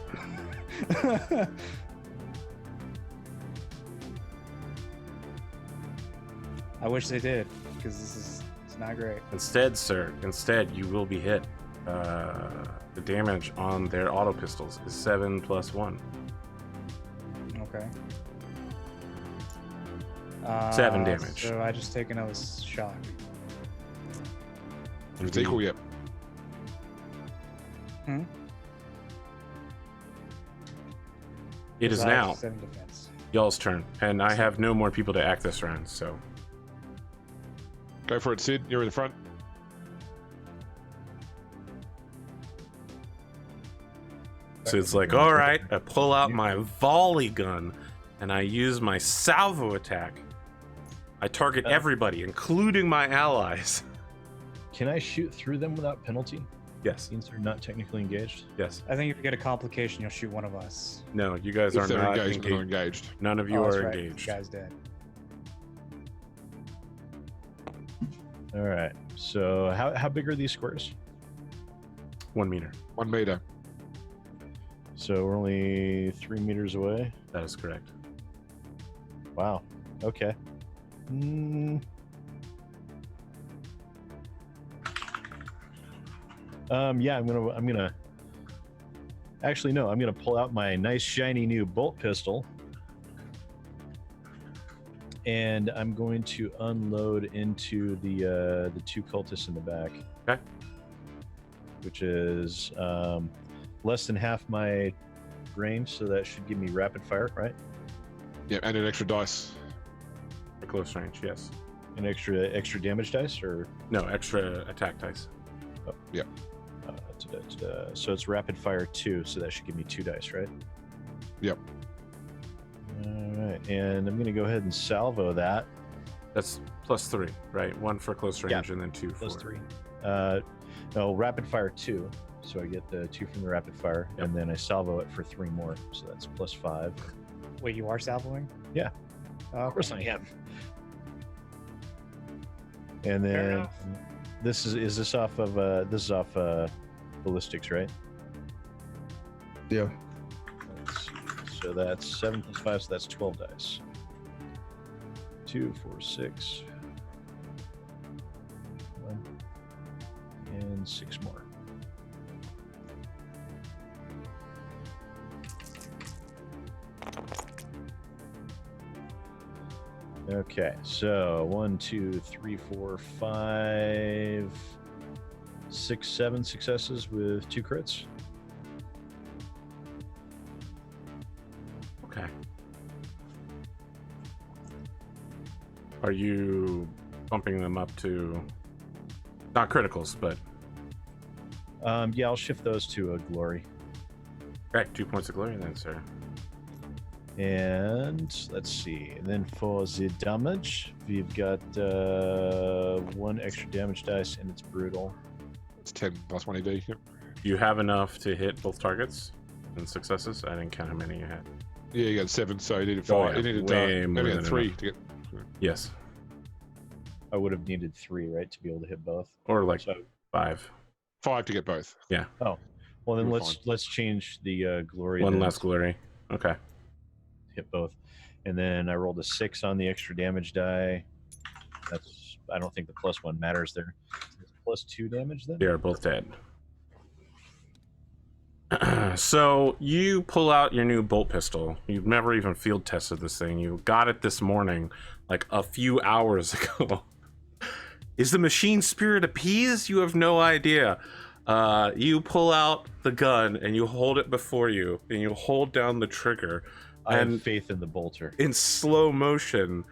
I wish they did, because this is it's not great.
Instead, sir, you will be hit. The damage on their auto pistols is 7 plus 1.
Okay.
7 damage.
So I just take another shock.
It's equal, yep.
It is
So I have
now
7 defense.
y'all's turn, and I have no more people to act this round, so
Go for it, Sid. You're in the front.
it's like, all right, I pull out my volley gun and I use my salvo attack. I target everybody, including my allies.
Can I shoot through them without penalty?
Yes.
Means they're not technically engaged.
Yes.
I think if you get a complication, you'll shoot one of us.
No, you guys
If
are
they're
not
engaged, they're not
engaged.
engaged.
None of you
That's
are
right.
engaged.
You guys dead.
All right. So how big are these squares?
1 meter.
1 meter.
So we're only 3 meters away.
That is correct.
Wow. Okay. Yeah, I'm gonna. Actually, no. I'm gonna pull out my nice shiny new bolt pistol, and I'm going to unload into the 2 cultists in the back.
Okay.
Which is less than half my range, so that should give me rapid fire, right?
Yeah, and an extra dice.
For close range, yes.
An extra damage dice, or
No, extra attack dice.
so it's rapid fire 2, so that should give me 2 dice, right?
Yep.
All right, and I'm gonna go ahead and salvo that.
That's +3, right? 1 for close range
Yeah,
and then 2
Plus
for
3. No, rapid fire 2, so I get the 2 from the rapid fire,
Yep.
and then I salvo it for 3 more, so that's +5.
Wait, you are salvoing?
Yeah.
Oh,
Of course I am. And
Fair
then
enough.
this is off ballistics, right?
Yeah.
Let's see. So that's 7 plus 5, so that's 12 dice. 2, 4, 6. 1. And 6 more. Okay, so 1, 2, 3, 4, 5, 6, 7 successes with 2 crits.
Okay. Are you bumping them up to not criticals, but
Yeah, I'll shift those to a glory.
right, 2 points of glory then, sir.
And let's see. And then for the damage, we've got 1 extra damage dice, and it's brutal.
It's 10 plus 1 ED. Yep.
You have enough to hit both targets and successes. I didn't count how many you had.
Yeah, you got 7, so you needed 5.
Oh, yeah,
You needed
way more
maybe
than
3
enough.
to get.
Yes,
I would have needed 3, right, to be able to hit both.
or like
So,
5.
5 to get both.
well, then
You're
let's change the glory.
One
then
less
to
glory. Okay.
hit both, and then I rolled a 6 on the extra damage die. I don't think the +1 matters there. It's +2 damage then.
They are both dead. So you pull out your new bolt pistol. You've never even field tested this thing. You got it this morning, like a few hours ago. Is the machine spirit appeased? You have no idea. You pull out the gun and you hold it before you, and you hold down the trigger.
I have
And
faith in the bolter.
in slow motion,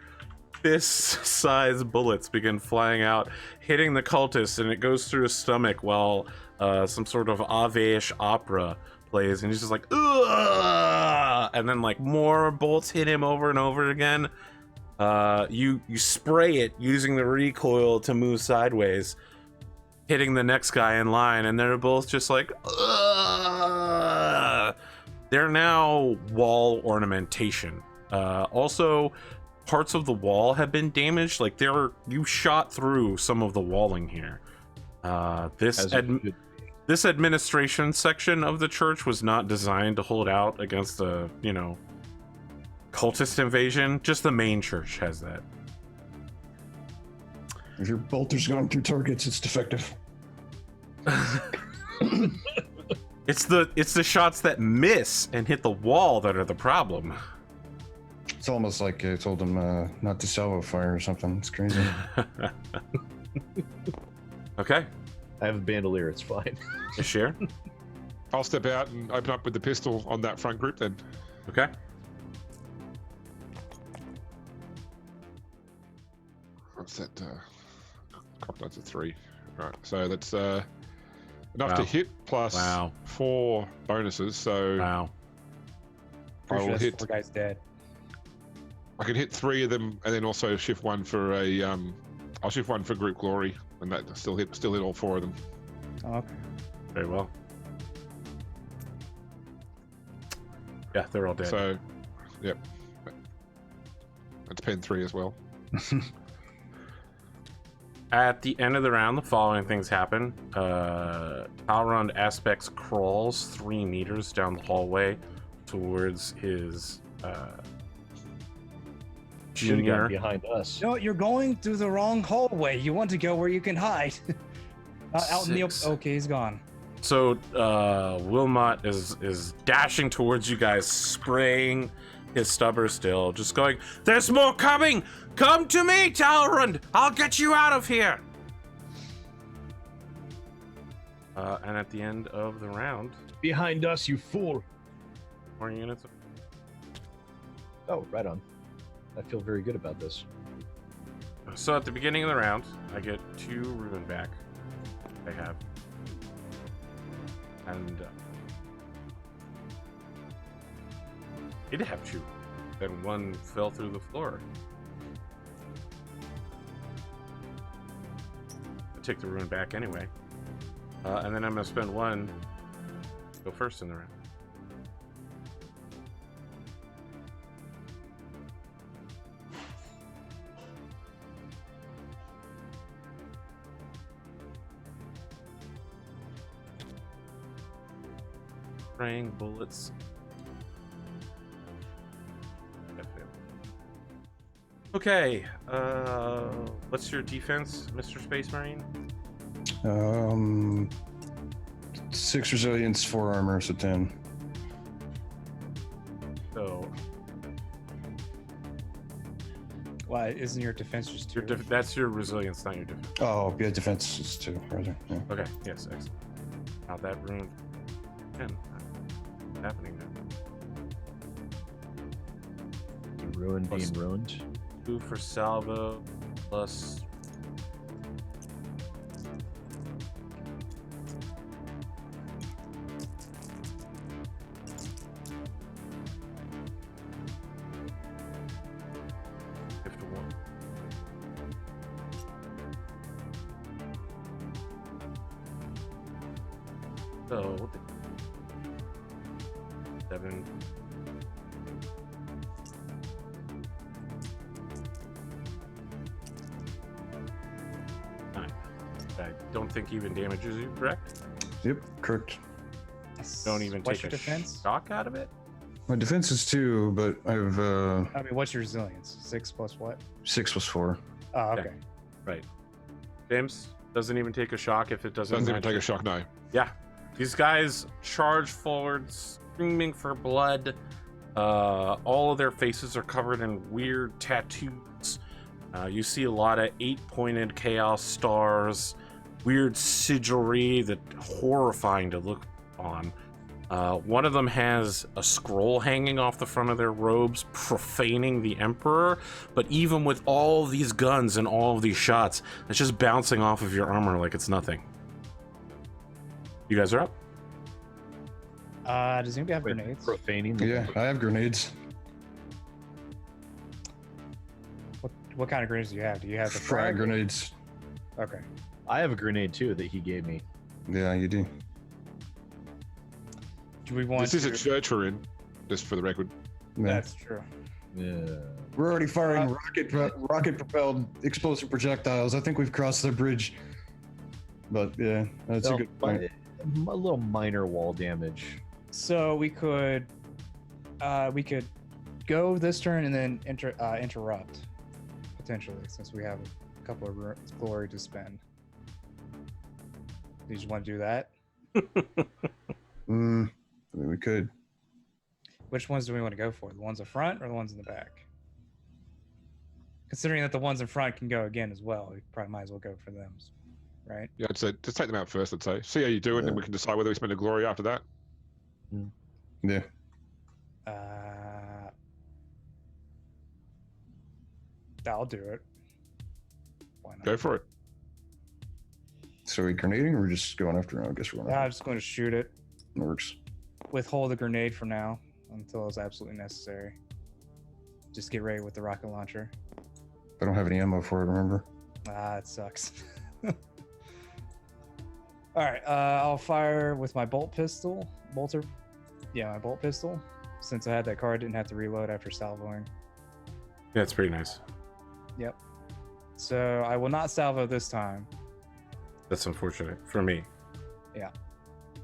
fist-sized bullets begin flying out, hitting the cultist, and it goes through his stomach while some sort of Ave-ish opera plays, and he's just like, ugh! And then like more bolts hit him over and over again. You spray it using the recoil to move sideways, hitting the next guy in line, and they're both just like, ugh! They're now wall ornamentation. Also, parts of the wall have been damaged. Like you shot through some of the walling here. This administration section of the church was not designed to hold out against a, cultist invasion. Just the main church has that.
If your bolter's going through targets, it's defective.
It's the shots that miss and hit the wall that are the problem.
It's almost like I told him not to salvo fire or something. It's crazy.
Okay.
I have a bandolier. It's fine.
Eshairr?
I'll step out and open up with the pistol on that front group then.
Okay.
What's that? That's a 3. Right, so that's enough
Wow.
to hit plus
Wow.
4 bonuses. So
Wow.
I
Pretty sure
will
that's
hit.
4 guys dead.
I can hit 3 of them, and then also shift 1 for a. I'll shift 1 for group glory, and that still hit all 4 of them.
Oh, okay.
Very well. Yeah, they're all dead.
So, yep. That's pen 3 as well.
At the end of the round, the following things happen. Alrond Aspects crawls 3 meters down the hallway towards his
Should have
junior.
gotten behind us.
No, you're going through the wrong hallway. You want to go where you can hide. Out in the open.
6.
Okay, he's gone.
So Wilmot is dashing towards you guys, spraying his stubber still, just going, "There's more coming! Come to me, Talrund! I'll get you out of here!" And at the end of the round,
Behind us, you fool.
4 units of
Oh, right on. I feel very good about this.
So at the beginning of the round, I get 2 ruin back. I have. And it have 2. Then 1 fell through the floor. I take the ruin back anyway. And then I'm going to spend 1 to go first in the round. Spraying bullets. Okay, what's your defense, Mr. Space Marine?
6 resilience, 4 armor, so 10.
So
Why isn't your defense just 2?
that's your resilience, not your defense.
Oh, yeah, defense is 2, rather. Yeah.
Okay, yes, excellent. Now that ruined 10. What's happening now?
The ruin being ruined.
2 for salvo plus. So 7. I don't think even damages you, correct?
Yep, correct.
Don't even
What's
take
your
a
defense?
shock out of it?
My defense is 2, but I have
I mean, what's your resilience? 6 plus what?
6 plus 4.
Oh, okay.
Right. James doesn't even take a shock if it doesn't.
Doesn't even
match
take
it.
a shock, no.
Yeah. These guys charge forward, screaming for blood. All of their faces are covered in weird tattoos. You see a lot of 8-pointed chaos stars, weird sigilry that horrifying to look on. One of them has a scroll hanging off the front of their robes, profaning the Emperor. But even with all of these guns and all of these shots, it's just bouncing off of your armor like it's nothing. You guys are up?
Does anybody have grenades?
Profaning.
Yeah, I have grenades.
What kind of grenades do you have? Do you have the
Frag grenades.
Okay.
I have a grenade too that he gave me.
Yeah, you do.
Do we want
This is
to...
a church we're in, just for the record.
Yeah.
That's true.
Yeah.
We're already firing rocket-propelled explosive projectiles. I think we've crossed the bridge. But yeah, that's a good point.
A little minor wall damage.
So we could go this turn and then interrupt potentially, since we have a couple of glory to spend. Do you just want to do that?
I mean, we could.
Which ones do we want to go for? The ones in front or the ones in the back? Considering that the ones in front can go again as well, we probably might as well go for them, right?
Yeah, I'd say just take them out first, I'd say. See how you do, and then we can decide whether we spend a glory after that.
Yeah.
I'll do it. Why not?
Go for it.
So are we grenading or we're just going after him? I guess we're going
I'm just going to shoot it.
That works.
Withhold the grenade for now until it's absolutely necessary. Just get ready with the rocket launcher.
I don't have any ammo for it, remember?
It sucks. All right, I'll fire with my bolt pistol. Yeah, my bolt pistol. Since I had that card, I didn't have to reload after salvoing.
Yeah, it's pretty nice.
Yep. So I will not salvo this time.
That's unfortunate for me.
Yeah.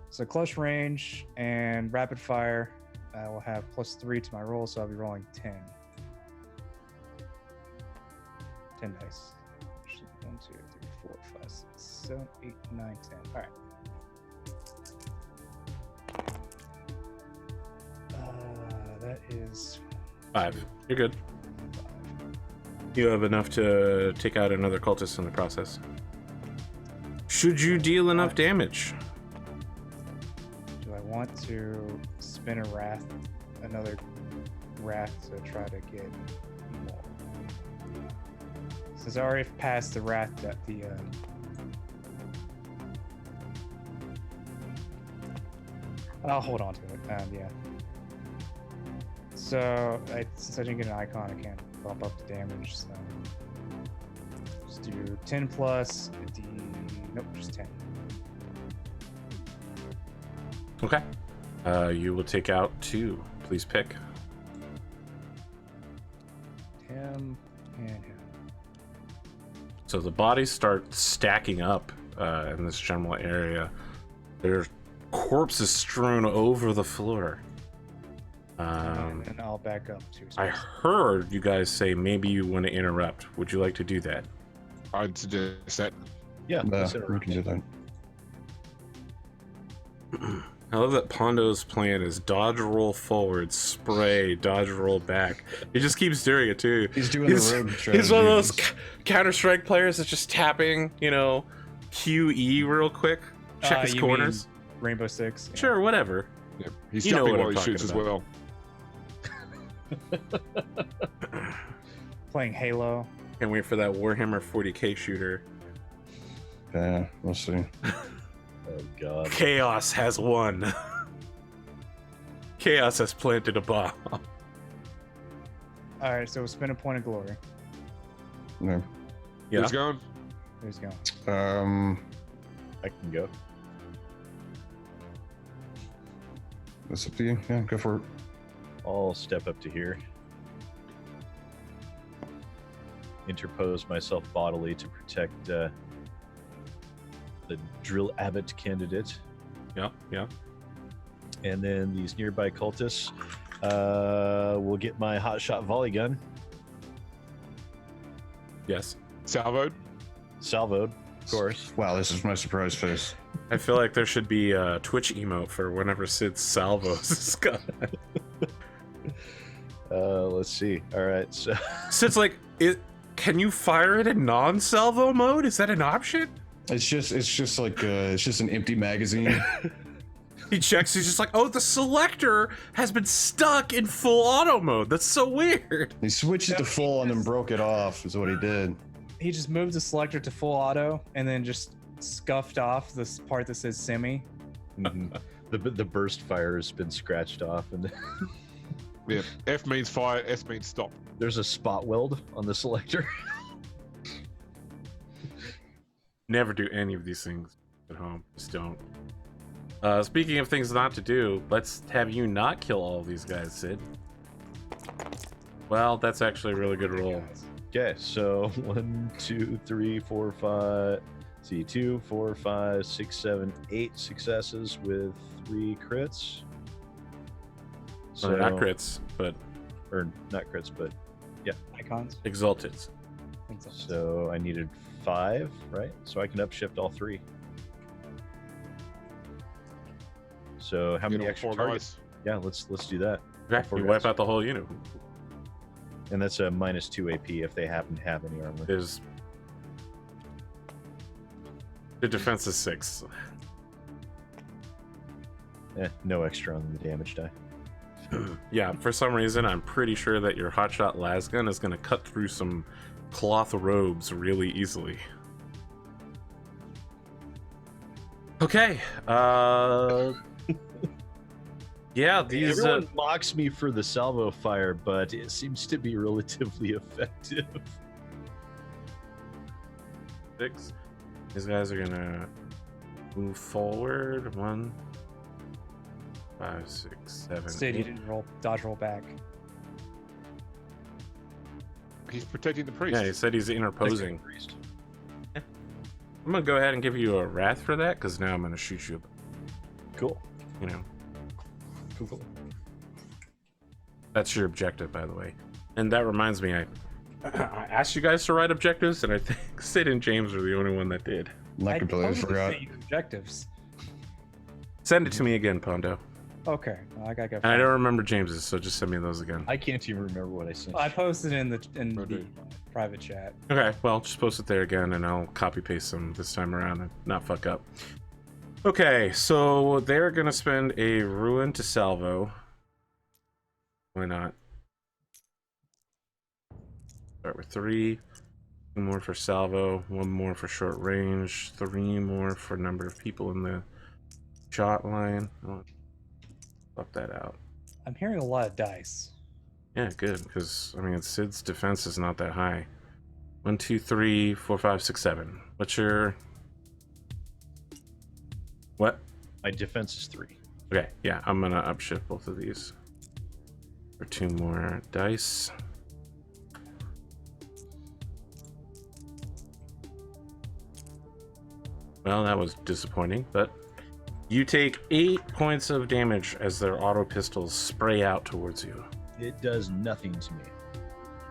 So close range and rapid fire. I will have +3 to my roll, so I'll be rolling 10. 10 dice. 1, 2, 3, 4, 5, 6, 7, 8, 9, 10. All right. That is
5. You're good. You have enough to take out another cultist in the process. Should you deal enough damage?
Do I want to spin another wrath to try to get more? Since I already passed the wrath at the I'll hold on to it. Yeah. So since I didn't get an icon, I can't bump up the damage. So just do 10 plus the nope, just 10.
Okay. You will take out 2. Please pick.
Him and him.
So the bodies start stacking up in this general area. There's corpses strewn over the floor.
And I'll back up too.
I heard you guys say maybe you want to interrupt. Would you like to do that?
I'd suggest that.
Yeah,
We
consider
can do that.
I love that Pondo's plan is dodge roll forward, spray, dodge roll back. He just keeps doing it too.
He's doing the rogue strategy.
He's one of those Counter-Strike players that's just tapping, QE real quick. Check his
you
corners.
mean Rainbow Six. Yeah.
Sure, whatever.
Yeah. He's
You know
jumping
what
while
I'm
he
talking
shoots as
about.
well.
Playing Halo.
Can't wait for that Warhammer 40K shooter.
Yeah, we'll see.
Oh god.
Chaos has won. Chaos has planted a bomb.
All right, so spin a point of glory.
No.
Yeah.
Who's going?
Who's going?
I can go.
That's up to you. Yeah, go for it.
I'll step up to here. Interpose myself bodily to protect the drill abbot candidate.
Yeah, yeah.
And then these nearby cultists will get my hotshot volley gun.
Yes.
Salvoed?
Salvoed, of course.
Wow, this is my surprise face.
I feel like there should be a Twitch emote for whenever Sid salvos this guy.
Let's see. All right, so
Sid's like, can you fire it in non-salvo mode? Is that an option?
It's just like it's just an empty magazine.
He checks, he's just like, oh, the selector has been stuck in full auto mode. That's so weird.
He switched it to full and then broke it off. Is what he did.
He just moved the selector to full auto and then just scuffed off this part that says semi.
the burst fire has been scratched off, and
Yeah. F means fire, S means stop.
there's a spot weld on the selector.
Never do any of these things at home. Just don't. Speaking of things not to do, let's have you not kill all of these guys, Sid. Well, that's actually a really good roll.
Okay, so 1, 2, 3, 4, 5. See, 2, 4, 5, 6, 7, 8 successes with 3 crits.
So, not crits, but
or not crits, but
Icons.
exalted.
so I needed 5, right? So I can upshift all 3. So how many
Get all
extra
4
targets?
dice.
Yeah, let's do that.
Okay,
Four
you
guys.
wipe out the whole unit.
And that's a -2 AP if they happen to have any armor.
Is the defense is 6.
No extra on the damage die.
Yeah, for some reason, I'm pretty sure that your hotshot lasgun is going to cut through some cloth robes really easily. Okay. Yeah, these.
Everyone mocks me for the salvo fire, but it seems to be relatively effective.
6. These guys are gonna Move forward. 1, 5, 6, 7.
Sid, you
8.
didn't dodge roll back.
He's protecting the priest.
Yeah, he said he's interposing.
Priest.
I'm gonna go ahead and give you a wrath for that, because now I'm gonna shoot you.
Cool.
You know,
Cool.
that's your objective, by the way. And that reminds me, I asked you guys to write objectives, and I think Sid and James were the only one that did.
I completely forgot.
sent you objectives.
Send it to me again, Pondo.
Okay, well, I gotta
And I don't remember James's, so just send me those again.
I can't even remember what I sent.
I posted in the
Okay.
private chat.
Okay, well, just post it there again, and I'll copy paste them this time around and not fuck up. Okay, so they're gonna spend a ruin to salvo. Why not? Start with 3. 1 more for salvo. 1 more for short range. 3 more for number of people in the shot line. I'll swap that out.
I'm hearing a lot of dice.
Yeah, good, because, I mean, Sid's defense is not that high. 1, 2, 3, 4, 5, 6, 7. What's your... What?
My defense is 3.
Okay, yeah, I'm gonna upshift both of these. For 2 more dice. Well, that was disappointing, but... You take 8 points of damage as their auto pistols spray out towards you.
It does nothing to me.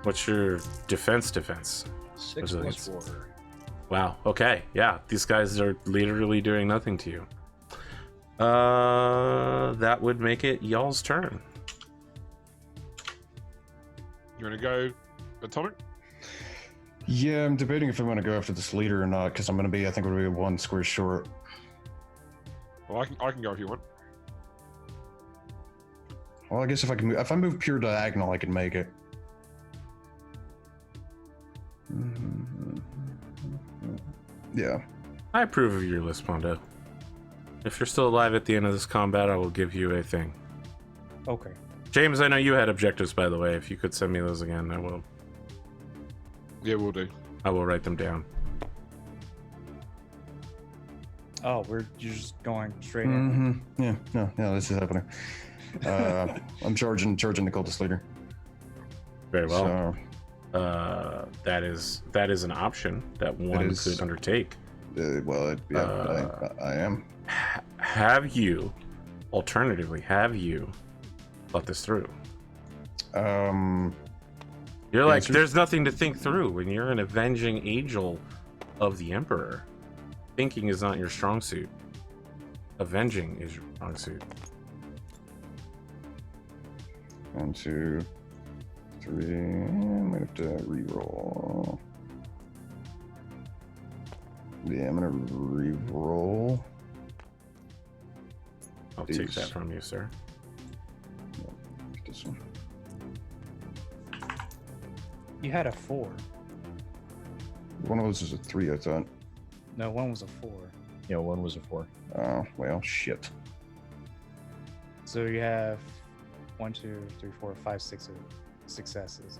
What's your defense?
6
Resilience.
plus 4.
Wow, okay, yeah, these guys are literally doing nothing to you. That would make it y'all's turn.
You want to go Atomic?
Yeah, I'm debating if I want to go after this leader or not, because I think I'm going to be 1 square short.
Well, I can go if you want.
Well, I guess if I move pure diagonal, I can make it. Yeah.
I approve of your list, Pondo. If you're still alive at the end of this combat, I will give you a thing.
Okay.
James, I know you had objectives, by the way. If you could send me those again, I will.
Yeah, we'll do.
I will write them down.
Oh, you're just going straight in.
Yeah. No, this is happening. I'm charging the cultist leader.
Very well.
So,
that is an option that one could undertake.
I am.
Have you thought this through? You're like, there's nothing to think through when you're an avenging angel of the Emperor. Thinking is not your strong suit. Avenging is your strong suit.
1, 2, 3. I'm gonna have to re-roll. Yeah, I'm gonna re-roll.
I'll take that from you, sir.
This one.
You had a 4.
One of those is a 3, I thought.
No, one was a 4.
Yeah, 1 was a 4.
Oh, well, shit.
So you have 1, 2, 3, 4, 5, 6 successes.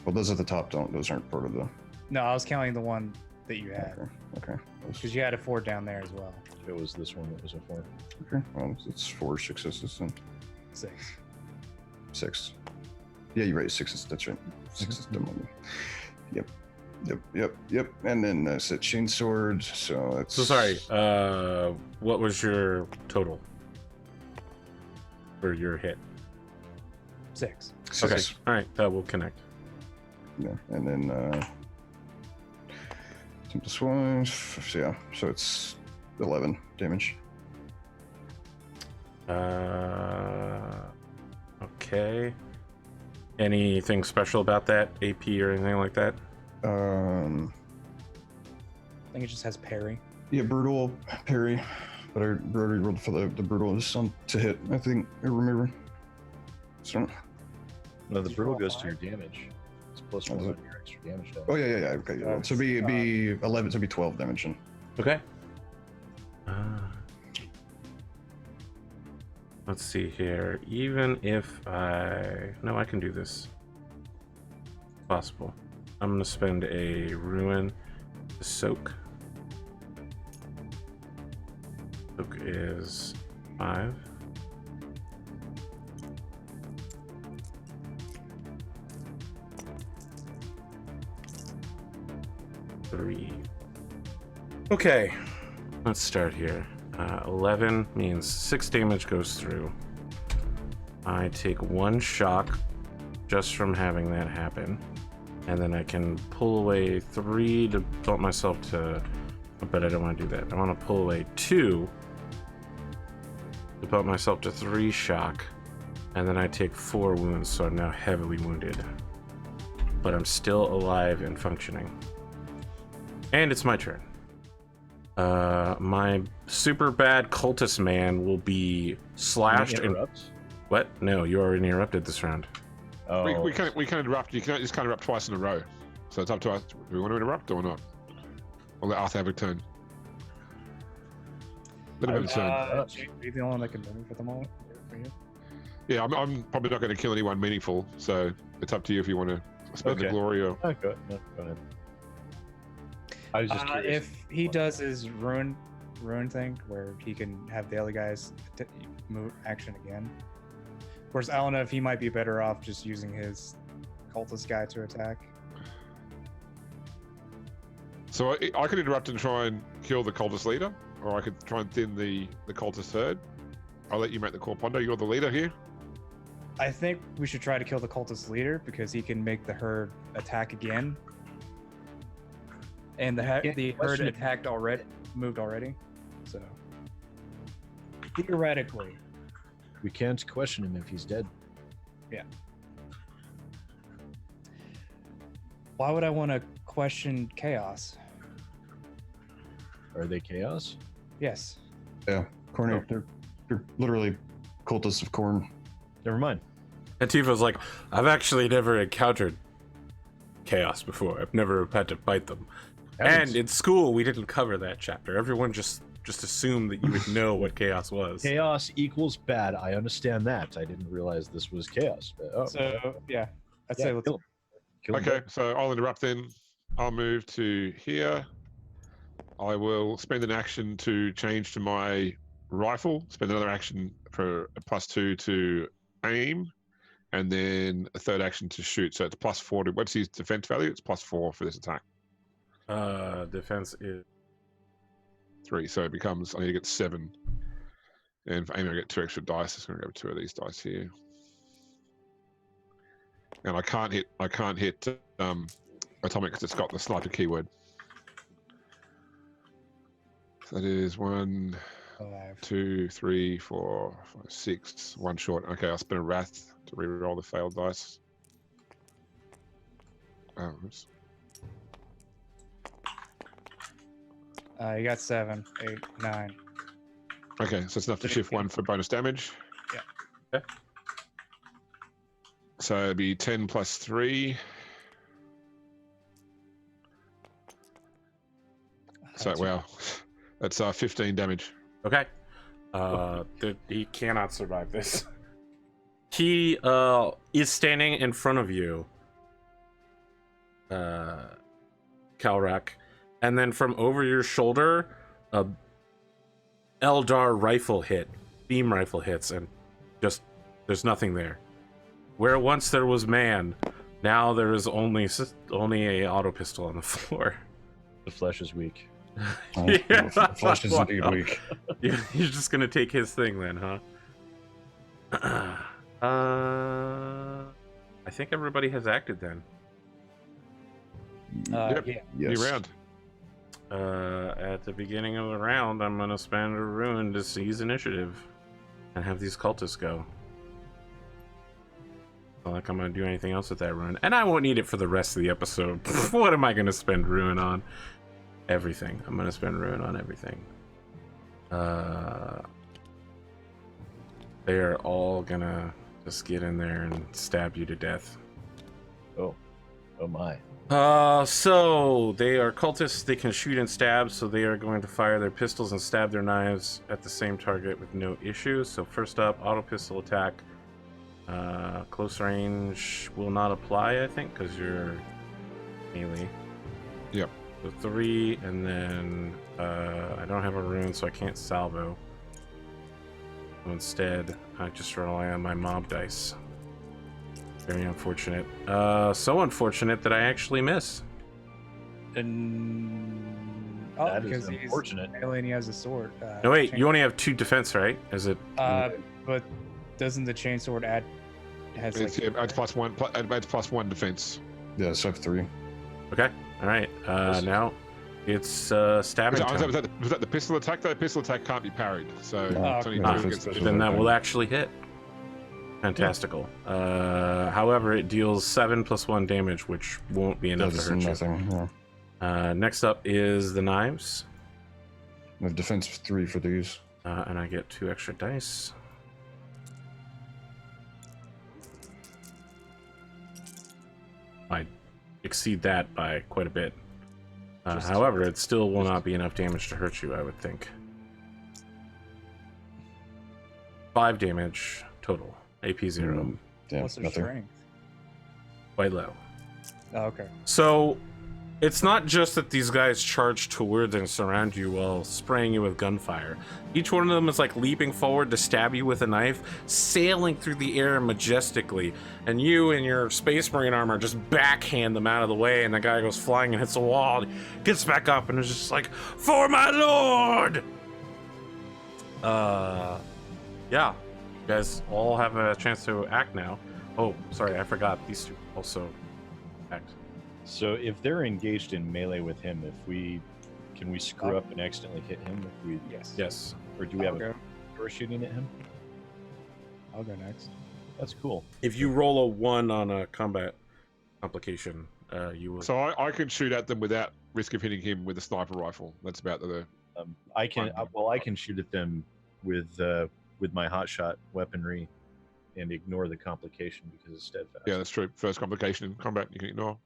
Well, those at the top those aren't part of the.
No, I was counting the one that you had.
Okay.
Because you had a 4 down there as well.
It was this one that was a 4.
Okay. Well, it's 4 successes then.
6.
6. Yeah, you're right. 6 is that's right. 6 is the one. Yep. And then it's a chain sword. So it's.
So sorry. What was your total for your hit?
6.
6.
Okay. All right. That will connect.
Yeah, and then Tempestus was, yeah, so it's 11 damage.
Okay. Anything special about that AP or anything like that?
I think it just has parry.
Yeah, brutal parry, but I already rolled for the brutal is on to hit. I think I remember. So.
No, the brutal goes to your damage. It's plus 1 on your extra damage die.
Oh yeah. Okay. Yeah. So it'd be 11. So it'd be 12 damage. Then.
Okay. Let's see here. Even if I can do this. Possible. I'm gonna spend a ruin to soak. is 5. Three. Okay, let's start here. 11 means 6 damage goes through. I take 1 shock just from having that happen, and then I can pull away 3 to bump myself to, but I don't want to do that. I want to pull away 2 to bump myself to 3 shock, and then I take 4 wounds, so I'm now heavily wounded, but I'm still alive and functioning. And it's my turn. My super bad cultist man will be slashed and... What? No, you already interrupted this round.
Oh,
We can interrupt. You can just kind of interrupt twice in a row. So it's up to us. Do we want to interrupt or not? Or let Arthur have a turn. Let him have a turn.
Jake, are you the only one that can move at the moment? For you?
Yeah, I'm probably not going to kill anyone meaningful. So it's up to you if you want to spend the
Okay.
glory or.
no, go ahead. I was just curious.
If he does his ruin thing, where he can have the other guys move action again. Of course, I don't know if he might be better off just using his cultist guy to attack.
So I could interrupt and try and kill the cultist leader, or I could try and thin the cultist herd. I'll let you make the call, Pondo. You're the leader here.
I think we should try to kill the cultist leader because he can make the herd attack again. And the herd
question it.
attacked already, moved already. So theoretically,
We can't question him if he's dead.
why would I want to question chaos?
Are they chaos?
Yes.
Yeah, Corn. They're literally cultists of corn.
Never mind.
Antipho's like, I've actually never encountered chaos before. I've never had to fight them.
Heavens.
And in school, we didn't cover that chapter. Everyone just assumed that you would know what chaos was.
Chaos equals bad. I understand that. I didn't realize this was chaos. But, oh,
So yeah, I'd
yeah,
say let's.
kill him. Kill him
Okay,
dead.
so I'll interrupt then. I'll move to here. I will spend an action to change to my rifle, spend another action for a +2 to aim, and then a third action to shoot. So it's +4 to, what's his defense value? It's +4 for this attack.
Defense is
3, so it becomes, I need to get 7. And for aiming, I get 2 extra dice. It's going to go with 2 of these dice here. And I can't hit atomic because it's got the sniper keyword. So that is 1, 2, 3, 4, 5, 6. 1 short. Okay, I'll spin a wrath to reroll the failed dice. Oh, oops.
You got 7, 8, 9.
Okay, so it's enough to shift 1 for bonus damage.
Yeah.
Okay.
So it'd be 10 plus 3. So, wow. That's 15 damage.
okay. He cannot survive this. He is standing in front of you, Kalrak, and then from over your shoulder, a Eldar rifle beam rifle hits, and just there's nothing there. Where once there was man, now there is only a auto pistol on the floor.
The flesh is weak.
Yeah.
The flesh is indeed weak.
You're just gonna take his thing then, huh? I think everybody has acted then.
Yep.
Yeah.
Yes.
New round.
At the beginning of the round, I'm gonna spend a ruin to seize initiative and have these cultists go. Not like I'm gonna do anything else with that ruin, and I won't need it for the rest of the episode. What am I gonna spend ruin on? Everything. I'm gonna spend ruin on everything. They are all gonna just get in there and stab you to death.
Oh my.
So they are cultists. They can shoot and stab, so they are going to fire their pistols and stab their knives at the same target with no issues. So first up, auto pistol attack. Close range will not apply, I think, because you're melee.
Yep.
So 3, and then I don't have a rune, so I can't salvo. So instead, I just rely on my mob dice. Very unfortunate. So unfortunate that I actually miss.
And
That
because
is
he's
unfortunate.
melee and he has a sword.
No, wait, you only have 2 defense, right? Is it?
But doesn't the chainsword add? Has
It's,
like
adds plus one defense.
Yeah, so I have 3.
Okay. All right. Now it's stabbing
Was
time.
that the pistol attack? That pistol attack can't be parried, so
Oh,
it's only
okay.
two against
Special
Then that
attack.
will actually hit. Fantastical. However, it deals 7 + 1 damage, which won't be enough
That
to
is
hurt you.
nothing. Yeah.
Next up is the knives,
I have defense 3 for these.
and I get 2 extra dice. I exceed that by quite a bit. However, it still will not be enough damage to hurt you, I would think. 5 damage total. AP 0.
Yeah,
what's their
nothing.
strength?
Quite low.
Oh, okay.
So, it's not just that these guys charge towards and surround you while spraying you with gunfire. Each one of them is like leaping forward to stab you with a knife, sailing through the air majestically, and you in your Space Marine armor just backhand them out of the way, and the guy goes flying and hits the wall, gets back up, and is just like, "For my lord!" Yeah. You guys all have a chance to act now. Oh, sorry, I forgot. These 2 also act.
So if they're engaged in melee with him, can we screw
Oh.
up and accidentally hit him? If we
Yes.
or do we have
I'll
a door shooting at him?
I'll go next.
That's cool.
If you roll a 1 on a combat complication, you will.
So I can shoot at them without risk of hitting him with a sniper rifle. That's about the.
I can I can shoot at them with my hotshot weaponry and ignore the complication because it's steadfast.
Yeah, that's true. First complication in combat you can ignore.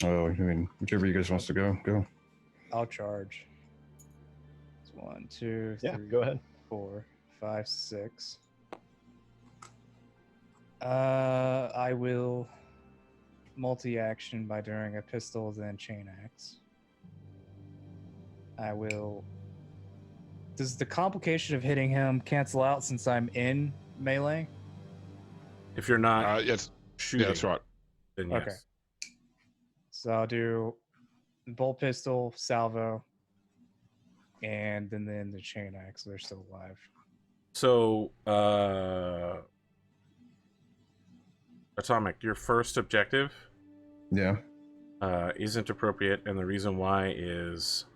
Oh, I mean, whichever you guys wants to go.
I'll charge. It's 1, 2, 3,
Yeah, go ahead.
4, 5, 6. I will multi-action by doing a pistol, then chain axe. I will. Does the complication of hitting him cancel out since I'm in melee?
If you're not
Yes.
shooting,
Yeah, that's right.
then yes.
Okay. So I'll do bolt pistol, salvo, and then the chain axe. So they're still alive.
So, Atomic, your first objective
Yeah.
isn't appropriate, and the reason why is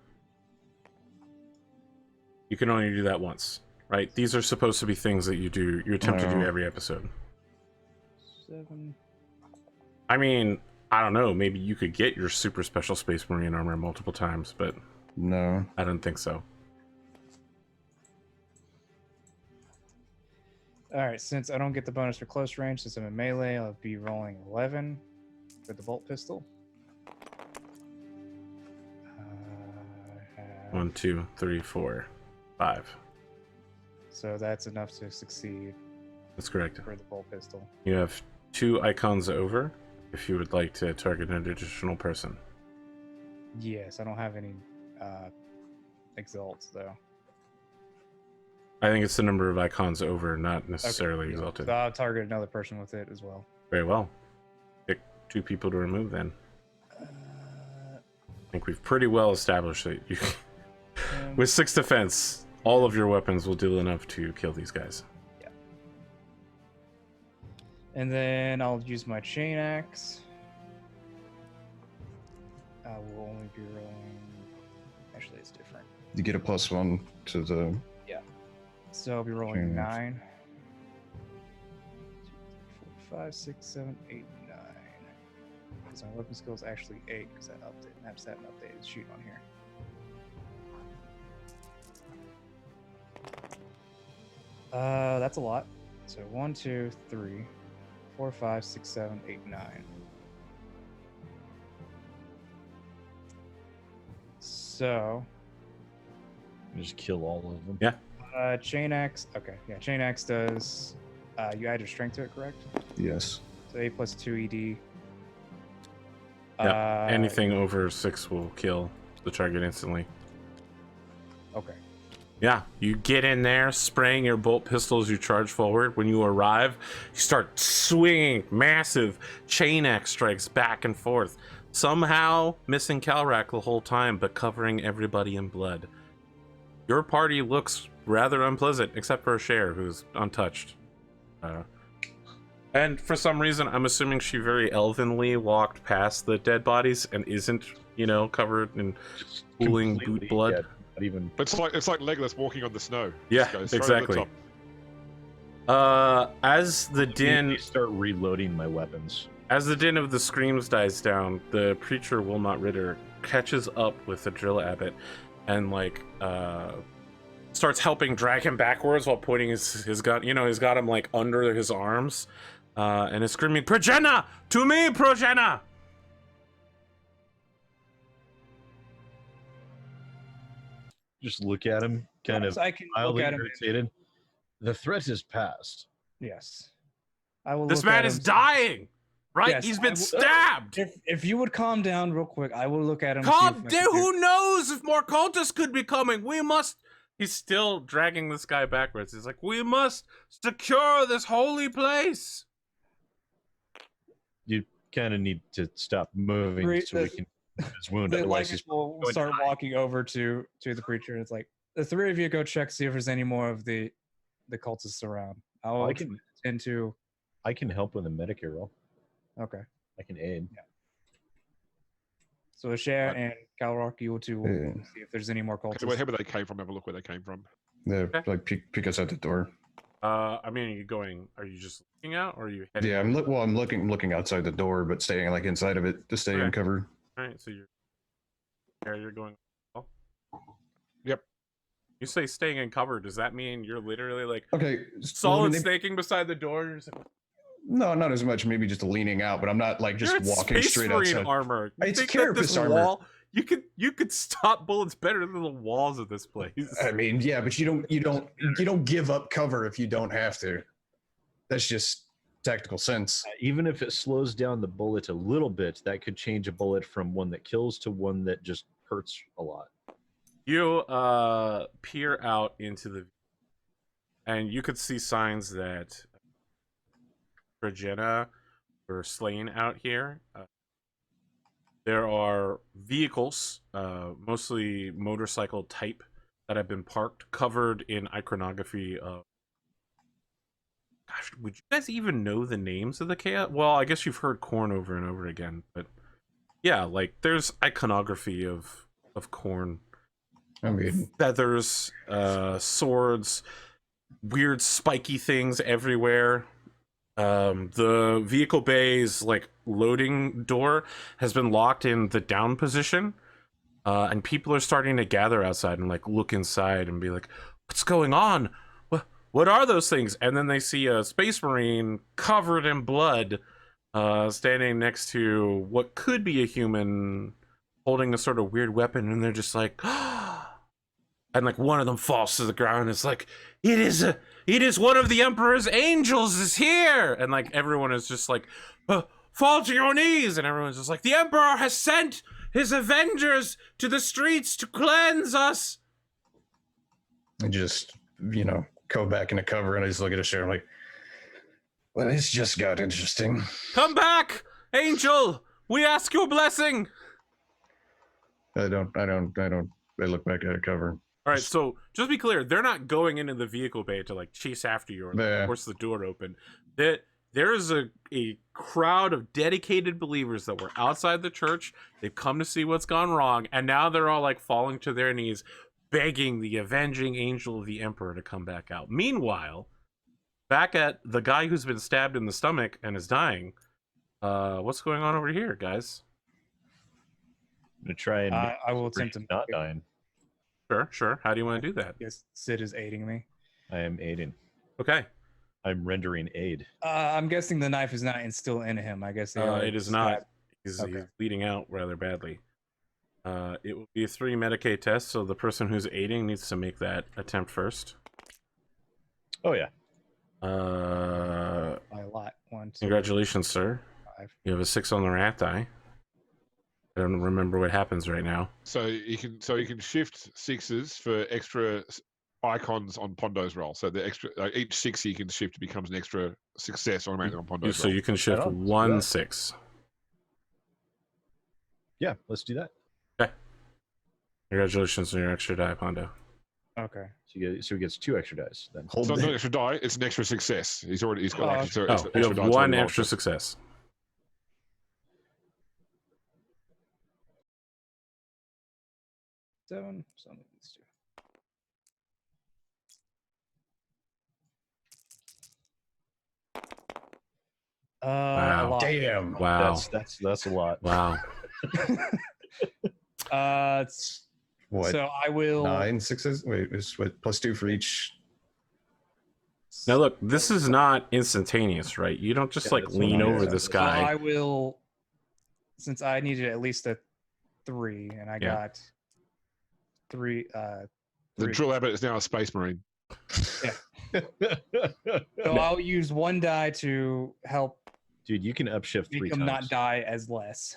you can only do that once, right? These are supposed to be things that you attempt to do every episode.
7.
I mean, I don't know, maybe you could get your super special Space Marine armor multiple times, but
No.
I don't think so.
All right, since I don't get the bonus for close range, since I'm in melee, I'll be rolling 11 for the bolt pistol. I have-
1, 2, 3, 4, 5.
So that's enough to succeed
That's correct.
for the bolt pistol.
You have 2 icons over if you would like to target an additional person.
Yes, I don't have any exalts though.
I think it's the number of icons over, not necessarily
Okay,
exalted.
So I'll target another person with it as well.
Very well. Pick 2 people to remove then.
Uh,
I think we've pretty well established that you, with 6 defense, all of your weapons will do enough to kill these guys.
And then I'll use my chain axe. I will only be rolling. Actually, it's different.
You get a +1 to the.
So I'll be rolling
Chain axe.
9. 4, 5, 6, 7, 8, 9. Because my weapon skill is actually 8 because I have set an updated sheet on here. That's a lot. So 1, 2, 3, 4, 5, 6, 7, 8, 9. So
Just kill all of them.
Yeah.
chain axe. Okay, yeah, chain axe does. You add your strength to it, correct?
Yes.
So 8 + 2 ED.
Anything over 6 will kill the target instantly.
Okay.
Yeah, you get in there, spraying your bolt pistol as you charge forward. When you arrive, you start swinging massive chain axe strikes back and forth, somehow missing Kalrak the whole time, but covering everybody in blood. Your party looks rather unpleasant, except for Eshairr, who's untouched. And for some reason, I'm assuming she very elvenly walked past the dead bodies and isn't, you know, covered in pooling boot
Completely,
blood.
yeah, not even.
It's like Legolas walking on the snow.
Yeah,
Just goes straight over the
exactly.
top.
As the din
Immediately start reloading my weapons.
As the din of the screams dies down, the preacher Wilmot Ritter catches up with the drill abbot and like starts helping drag him backwards while pointing his gun. You know, he's got him like under his arms and is screaming, "Progena! To me, Progena!"
Just look at him, kind of
I can look
mildly
at him.
irritated. The threat is past.
Yes. I will.
This
look at
man is
him.
dying, right?
Yes,
He's
I
been
will-
stabbed.
If you would calm down real quick, I will look at him.
Calm down. Who knows if more cultists could be coming? We must. He's still dragging this guy backwards. He's like, we must secure this holy place.
You kind of need to stop moving so we can his wound.
The
Otherwise,
Lycus
he's
will
going to
start
die.
walking over to the preacher. It's like the three of you go check, see if there's any more of the cultists around.
I can
into.
I can help with a Medicare roll.
Okay.
I can aid.
So Eshairr and Kalrak, you two will
Yeah.
see if there's any more
Okay,
cultists.
wherever they came from, have a look where they came from.
Yeah,
Okay.
like peek us out the door.
I mean, are you just looking out or are you heading?
Yeah, I'm looking outside the door, but staying like inside of it to stay
Okay.
uncovered.
All right, so you're going. Oh.
Yep.
You say staying in cover. Does that mean you're literally like
Okay.
solid
well,
staking beside the door? You're just like,
no, not as much. Maybe just leaning out, but I'm not like just
you're in
walking
Space
straight
Marine
outside.
armor. You
It's
think that this
carapace armor.
wall? You could stop bullets better than the walls of this place.
I mean, yeah, but you don't give up cover if you don't have to. That's just tactical sense.
Even if it slows down the bullet a little bit, that could change a bullet from one that kills to one that just hurts a lot.
You peer out into the, and you could see signs that Progena were slain out here. There are vehicles, mostly motorcycle type, that have been parked, covered in iconography of. Gosh, would you guys even know the names of the chaos? Well, I guess you've heard Khorne over and over again, but yeah, like there's iconography of Khorne.
I mean,
Feathers, swords, weird spiky things everywhere. The vehicle bay's like loading door has been locked in the down position, and people are starting to gather outside and like look inside and be like, "What's going on? What are those things?" And then they see a Space Marine covered in blood, standing next to what could be a human, holding a sort of weird weapon, and they're just like, and like one of them falls to the ground. And it's like, it is one of the Emperor's angels is here, and like everyone is just like, fall to your knees, and everyone's just like, the Emperor has sent his Avengers to the streets to cleanse us.
I just go back into cover and I just look at Eshairr. I'm like, well, it's just got interesting.
Come back, angel. We ask your blessing.
I look back at cover.
All right, so just be clear, they're not going into the vehicle bay to like chase after you or like,
Yeah.
force the door open. There is a crowd of dedicated believers that were outside the church. They've come to see what's gone wrong, and now they're all like falling to their knees, begging the avenging angel of the Emperor to come back out. Meanwhile, back at the guy who's been stabbed in the stomach and is dying, what's going on over here, guys?
I'm gonna try and make
I will
sure
attempt to
he's not dying.
Sure. How do you want to do that?
Yes, Sid is aiding me.
I am aiding.
Okay.
I'm rendering aid.
I'm guessing the knife is not still in him. I guess
It is not. He's
Okay.
bleeding out rather badly. It will be a 3 Medicaid test, so the person who's aiding needs to make that attempt first.
Oh yeah.
By a lot. 1, 2,
Congratulations, sir.
5.
You have a 6 on the rat die. I don't remember what happens right now.
So you can shift 6s for extra icons on Pondo's roll. So the extra each 6 you can shift becomes an extra success automatically on Pondo's
So
roll.
you can shift
on, let's do
1
that.
6.
Yeah, let's do that.
Okay. Congratulations on your extra die, Pondo.
Okay.
So he gets 2 extra dice then.
It's not an extra die; it's an extra success. He's got like extra,
Oh,
extra
you have
die to
1
roll.
extra success.
Seven. So these two.
Wow.
A lot.
Damn.
Wow.
That's a lot.
Wow.
What?
So I will.
9 6s? Wait, it's what, +2 for each.
Now look, this is not instantaneous, right? You don't just
Yeah,
like
that's what
lean
I
over
said.
this
So
guy.
I will, since I needed at least a 3, and I
Yeah.
got 3.
The
3.
drill abbot is now a space marine.
So I'll use 1 die to help
Dude, you can upshift 3
make him
times.
not die as less.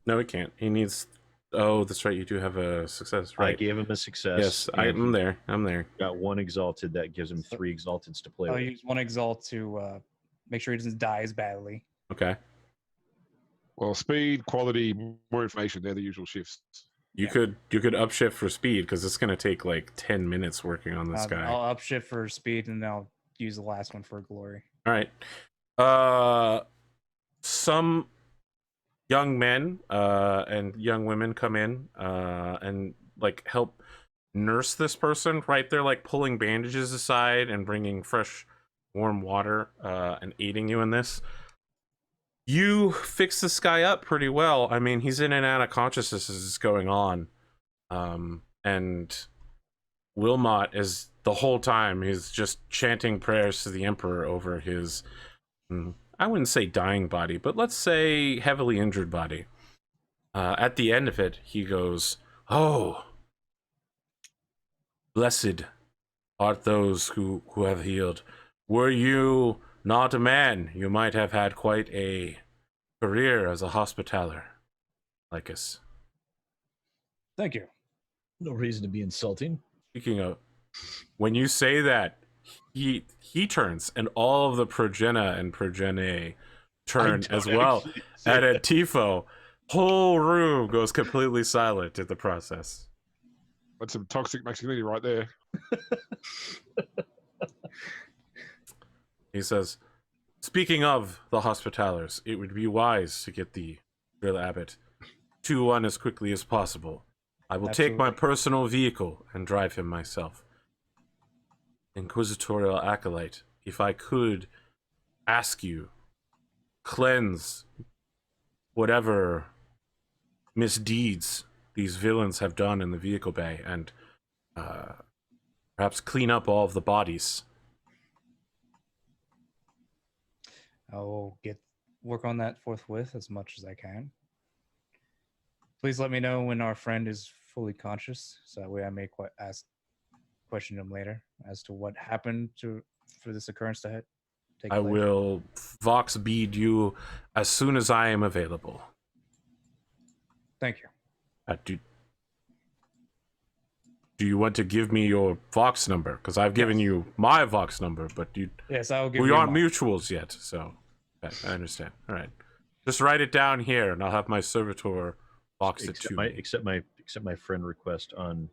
No, he can't. He needs. Oh, that's right. You do have a success,
I
right?
gave him a success.
Yes,
and
I'm
he
there. I'm there.
got 1 exalted. That gives him
So
3 exalteds to play
I'll
with.
use 1 exalt to make sure he doesn't die as badly.
Okay.
Well, speed, quality, more information. They're the usual shifts.
You could upshift for speed because it's gonna take like 10 minutes working on this guy.
I'll upshift for speed, and then I'll use the last one for glory.
All right. Some young men and young women come in and like help nurse this person. Right, they're like pulling bandages aside and bringing fresh, warm water and aiding you in this. You fix this guy up pretty well. I mean, he's in and out of consciousness as it's going on, and Wilmot is the whole time he's just chanting prayers to the Emperor over his, I wouldn't say dying body, but let's say heavily injured body. At the end of it, he goes, "Oh, blessed art those who have healed. Were you not a man, you might have had quite a career as a hospitaller, Lycus."
Thank you.
No reason to be insulting.
Speaking of, when you say that, he turns, and all of the progena and progene turn as well. At Antipho, whole room goes completely silent in the process.
That's some toxic masculinity right there.
He says, "Speaking of the hospitalers, it would be wise to get the drill abbot to one as quickly as possible. I will take my
Absolutely.
personal vehicle and drive him myself. Inquisitorial Acolyte, if I could ask you, cleanse whatever misdeeds these villains have done in the vehicle bay, and perhaps clean up all of the bodies."
I will work on that forthwith as much as I can. Please let me know when our friend is fully conscious, so that way I may question him later as to what happened for this occurrence to take
I
place.
will Vox bead you as soon as I am available.
Thank you.
Do you want to give me your Vox number? Because I've given you my Vox number, but
Yes, I will give
we
you
aren't
mine.
mutuals yet, so okay, I understand. All right, just write it down here, and I'll have my servitor Vox it to me.
Except my friend request on.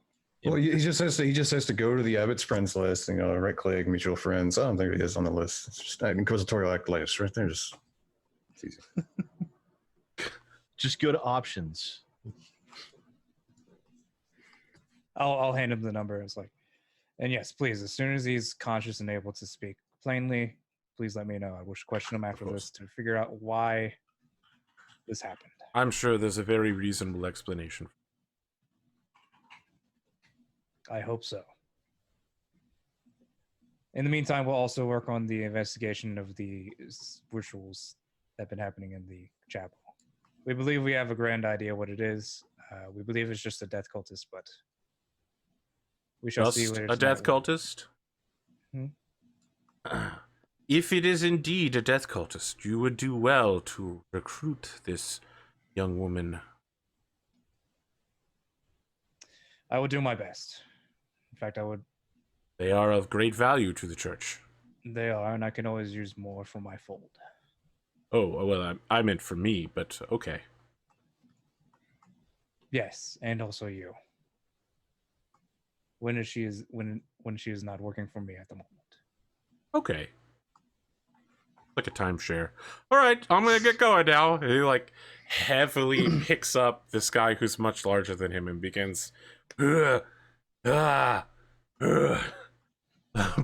Well, he just has to go to the abbot's friends list and right click mutual friends. I don't think he is on the list. It's just Inquisitorial Acolyte right there. It's easy.
Just go to options.
I'll hand him the number. It's like, and yes, please, as soon as he's conscious and able to speak plainly, please let me know. I will question him after this to figure out why this happened.
I'm sure there's a very reasonable explanation.
I hope so. In the meantime, we'll also work on the investigation of the rituals that have been happening in the chapel. We believe we have a grand idea what it is. We believe it's just a death cultist, but we shall see
Just
later
a death
tonight.
cultist?
Hmm?
If it is indeed a death cultist, you would do well to recruit this young woman.
I will do my best. In fact, I would
They are of great value to the church.
They are, and I can always use more for my fold.
Oh, well, I meant for me, but okay.
Yes, and also you. When she is not working for me at the moment.
Okay. Like a timeshare. All right, I'm gonna get going now. And he like heavily picks up this guy who's much larger than him and begins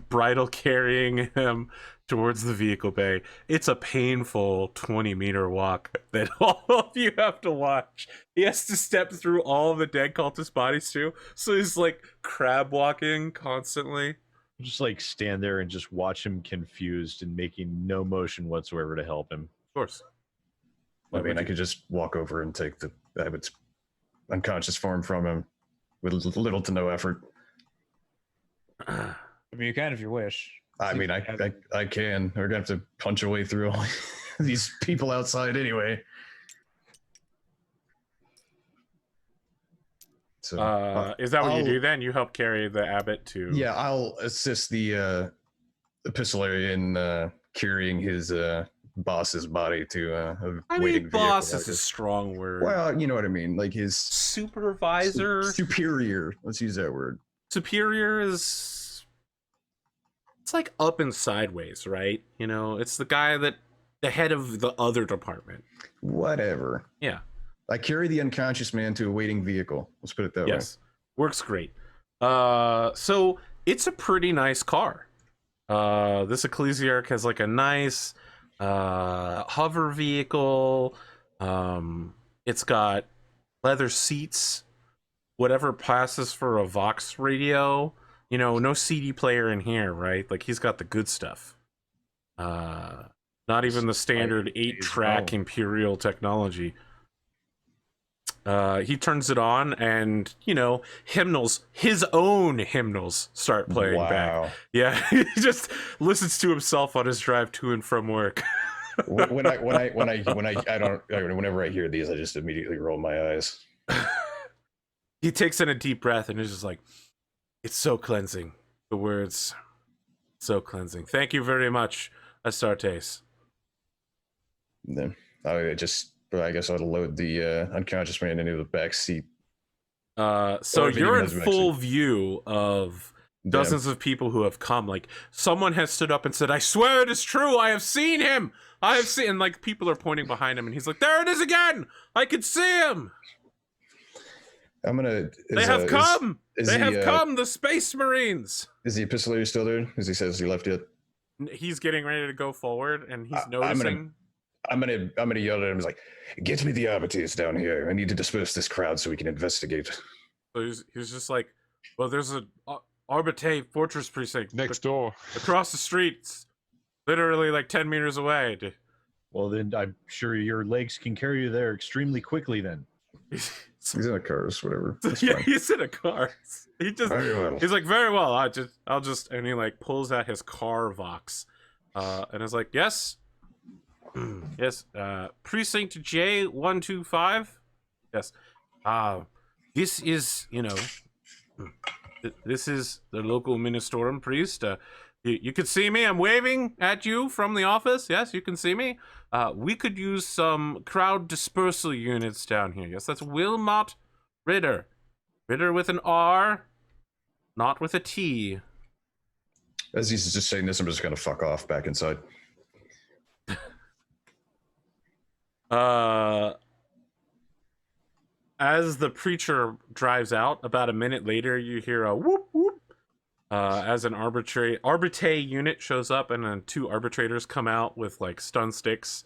bridle carrying him towards the vehicle bay. It's a painful 20-meter walk that all of you have to watch. He has to step through all the dead cultist bodies too, so he's like crab walking constantly.
Just like stand there and just watch him confused and making no motion whatsoever to help him.
Of course.
I mean, I could just walk over and take the Abbot's unconscious form from him with little to no effort.
I mean, you can if you wish.
I mean, I can. We're gonna have to punch our way through all these people outside anyway. So,
is that what you do then? You help carry the abbot to...
Yeah, I'll assist the epistolary in carrying his boss's body to a
I
waiting
mean,
vehicle.
boss is a strong word.
Well, you know what I mean. Like his
supervisor?
Superior. Let's use that word.
Superior is... It's like up and sideways, right? You know, it's the guy that... The head of the other department.
Whatever.
Yeah.
I carry the unconscious man to a waiting vehicle. Let's put it that way.
Yes. Works great. So it's a pretty nice car. This Ecclesiarch has like a nice hover vehicle. It's got leather seats, whatever passes for a Vox radio. You know, no CD player in here, right? Like he's got the good stuff. Not even the standard 8-track Imperial technology. He turns it on and, you know, hymnals, his own hymnals start playing back. Yeah, he just listens to himself on his drive to and from work.
Whenever I hear these, I just immediately roll my eyes.
He takes in a deep breath and is just like, it's so cleansing. The words, so cleansing. Thank you very much, Astartes.
Then I guess I'll load the unconscious man into the back seat.
So you're in full view of dozens of people who have come. Like someone has stood up and said, "I swear it is true. I have seen him. I have seen." And like people are pointing behind him, and he's like, "There it is again. I can see him." They have come. They have come. The Space Marines.
Is the epistolary still there? As he says, he left yet?
He's getting ready to go forward, and he's noticing.
I'm gonna yell at him. He's like, "Get me the arbiters down here. I need to disperse this crowd so we can investigate."
So he's just like, "Well, there's a Arbite Fortress Precinct
next door,
across the streets, literally like 10 meters away."
Well, then I'm sure your legs can carry you there extremely quickly. Then
he's in a car, whatever.
Yeah, he's in a car. He's like, "Very well. I'll just," and he like pulls out his car Vox, and is like, "Yes." Yes, precinct J125. Yes. This is, you know, this is the local ministorum priest. You can see me. I'm waving at you from the office. Yes, you can see me. We could use some crowd dispersal units down here. Yes, that's Wilmot Ritter. Ritter with an R, not with a T.
As he's just saying this, I'm just gonna fuck off back inside.
As the preacher drives out, about a minute later, you hear a whoop whoop. As an arbite unit shows up, and then 2 arbitrators come out with like stun sticks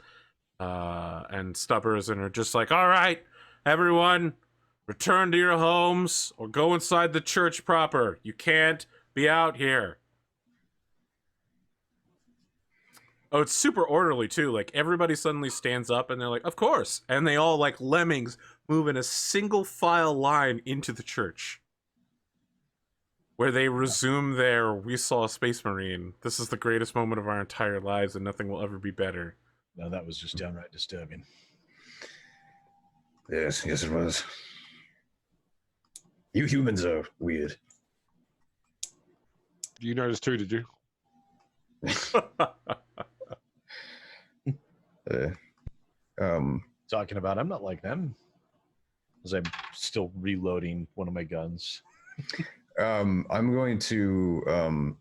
and stubbers, and are just like, "All right, everyone, return to your homes or go inside the church proper. You can't be out here." Oh, it's super orderly too. Like everybody suddenly stands up and they're like, "Of course." And they all like lemmings move in a single file line into the church, where they resume their "We saw a Space Marine. This is the greatest moment of our entire lives and nothing will ever be better."
No, that was just downright disturbing.
Yes, it was. You humans are weird.
You noticed too, did you?
Talking about, I'm not like them. As I'm still reloading one of my guns.
I'm going to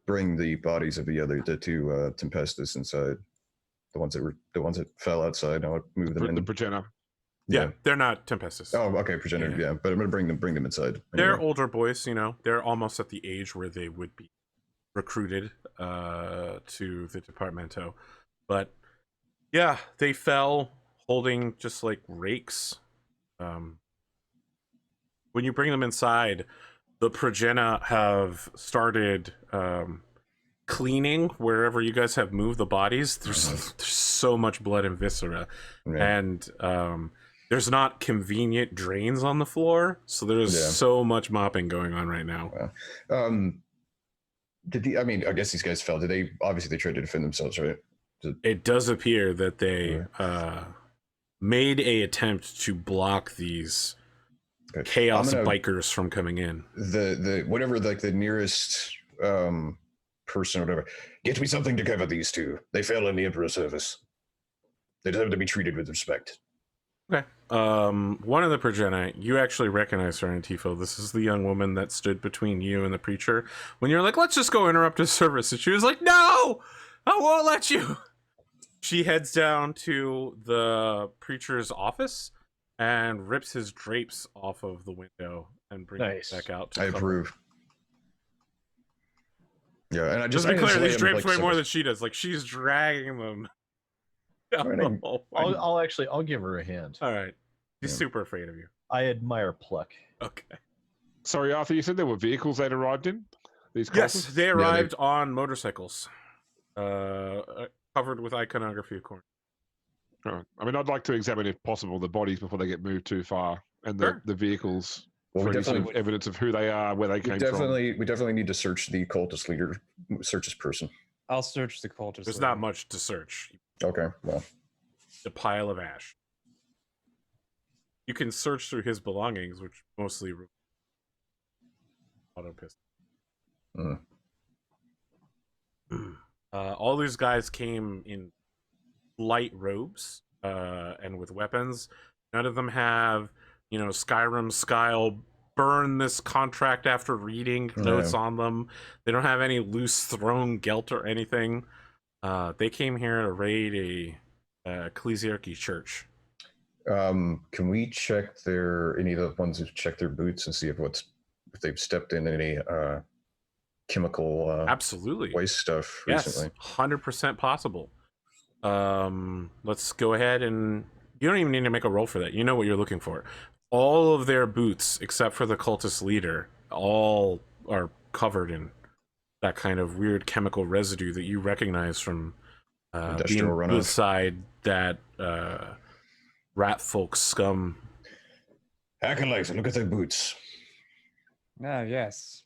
bring the bodies of the two Tempestus inside. The ones that fell outside. I'll move them in.
The progenitor.
Yeah, they're not Tempestus.
Oh, okay, progenitor. Yeah, but I'm gonna bring them inside.
They're
Anyway.
older boys, you know. They're almost at the age where they would be recruited to the Departamento. But yeah, they fell holding just like rakes. When you bring them inside, the progena have started cleaning wherever you guys have moved the bodies. There's so much blood and viscera, and there's not convenient drains on the floor, so there's so much mopping going on right now.
I guess these guys fell. Obviously they tried to defend themselves, right?
It does appear that they made a attempt to block these chaos bikers from coming in.
The whatever, like the nearest person or whatever, get me something to cover these two. They fell in the Emperor's service. They deserve to be treated with respect.
Okay. One of the progeni, you actually recognize her, Antipho. This is the young woman that stood between you and the preacher when you're like, let's just go interrupt his service. And she was like, no, I won't let you. She heads down to the preacher's office and rips his drapes off of the window and brings it back out.
I approve. Yeah, and I
just
to
be clear, these drapes weigh more than she does. Like, she's dragging them.
I'll give her a hand.
All right. She's super afraid of you.
I admire pluck.
Okay.
Sorry, Arthur, you said there were vehicles they'd arrived in? These
yes, they arrived on motorcycles. Covered with iconography, of course.
Right. I mean, I'd like to examine, if possible, the bodies before they get moved too far, and the vehicles for any sort of evidence of who they are, where they came from.
We definitely need to search the cultist leader, search this person.
I'll search the cultist.
There's not much to search.
Okay, well.
The pile of ash. You can search through his belongings, which mostly auto pistol. All these guys came in light robes and with weapons. None of them have, Skyrim style burn this contract after reading notes on them. They don't have any loose thrown gelt or anything. They came here to raid a ecclesiarchy church.
Can we check any of the ones who've checked their boots and see if they've stepped in any chemical
absolutely
waste stuff recently?
Yes, 100% possible. Let's go ahead, and you don't even need to make a roll for that. You know what you're looking for. All of their boots, except for the cultist leader, all are covered in that kind of weird chemical residue that you recognize from being inside that rat folk scum.
Acolyte, look at their boots.
Ah, yes.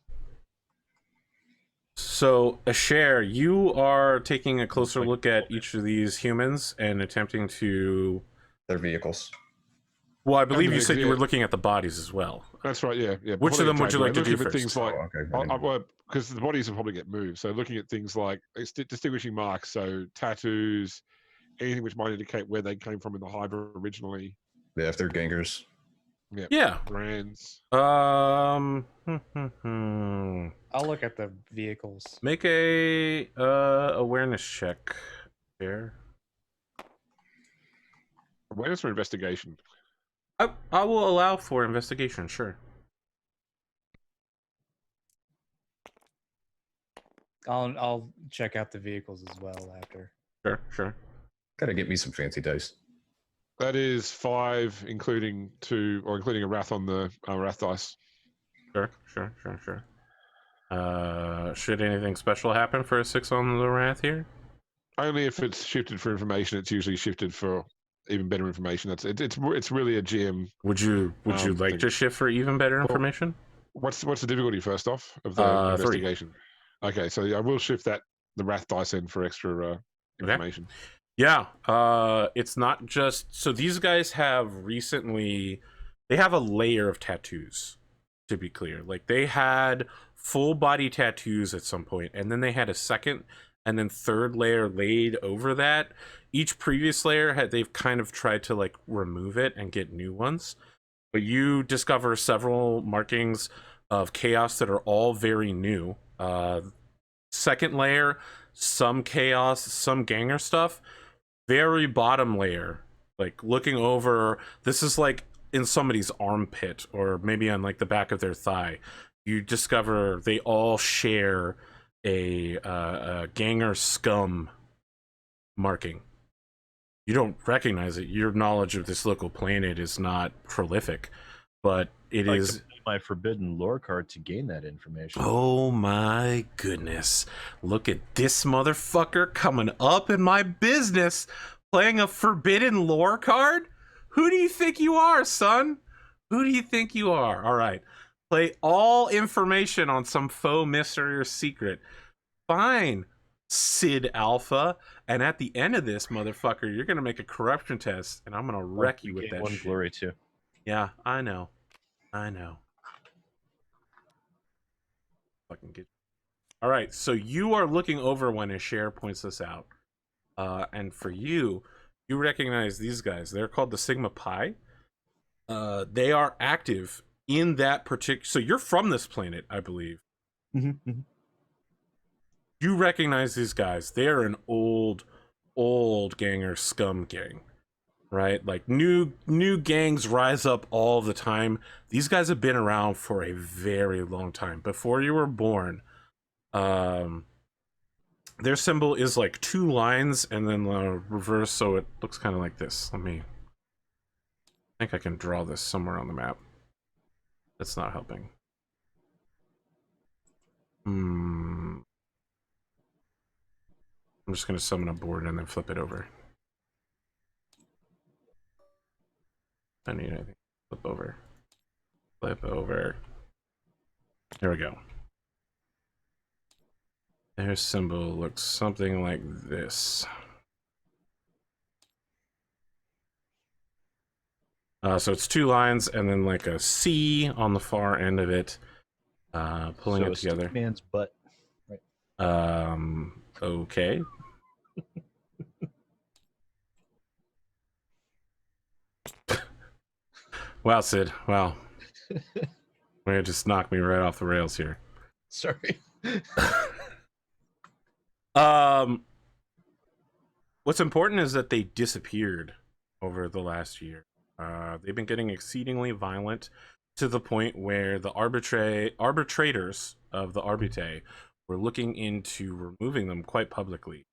So, Eshairr, you are taking a closer look at each of these humans and attempting to...
Their vehicles.
Well, I believe you said you were looking at the bodies as well.
That's right, yeah.
Which of them would you like to do first?
Things like, because the bodies will probably get moved. So looking at things like distinguishing marks, so tattoos, anything which might indicate where they came from in the hive originally.
Yeah, if they're gangers.
Yeah.
Brands.
I'll look at the vehicles.
Make a awareness check there.
Awareness or investigation?
I will allow for investigation, sure.
I'll check out the vehicles as well after.
Sure.
Gotta get me some fancy dice.
That is 5, including a wrath on the wrath dice.
Sure. Should anything special happen for a 6 on the wrath here?
Only if it's shifted for information. It's usually shifted for even better information. It's really a GM.
Would you like to shift for even better information?
What's the difficulty first off of the investigation? 3. Okay, so I will shift the wrath dice in for extra information.
Okay. Yeah, it's not just... So these guys have recently... They have a layer of tattoos. to be clear. Like, they had full body tattoos at some point, and then they had a second and then third layer laid over that. Each previous layer they've kind of tried to like remove it and get new ones. But you discover several markings of chaos that are all very new. Second layer, some chaos, some ganger stuff. Very bottom layer, like looking over, this is like in somebody's armpit or maybe on like the back of their thigh. You discover they all share a ganger scum marking. You don't recognize it. Your knowledge of this local planet is not prolific, but it is
my forbidden lore card to gain that information.
Oh my goodness. Look at this motherfucker coming up in my business playing a forbidden lore card? Who do you think you are, son? Who do you think you are? All right. Play all information on some faux mystery or secret. Fine, Sid Alpha. And at the end of this, motherfucker, you're going to make a corruption test, and I'm going to wreck you with that
one
shit.
glory, too.
Yeah, I know. Fucking get. All right, so you are looking over when Eshairr points this out. And for you, you recognize these guys. They're called the Sigma Pi. They are active in that particular... So you're from this planet, I believe.
Mm-hmm.
You recognize these guys. They are an old ganger scum gang, right? Like new gangs rise up all the time. These guys have been around for a very long time. Before you were born, their symbol is like 2 lines and then reverse, so it looks kind of like this. I think I can draw this somewhere on the map. That's not helping. I'm just going to summon a board and then flip it over. I need anything. Flip over. Flip over. There we go. Their symbol looks something like this. So it's 2 lines and then like a C on the far end of it, pulling it together.
Man's butt. Right.
Okay. Wow, Sid. Wow. You just knocked me right off the rails here.
Sorry.
What's important is that they disappeared over the last year. They've been getting exceedingly violent to the point where the arbitrators of the Arbite were looking into removing them quite publicly.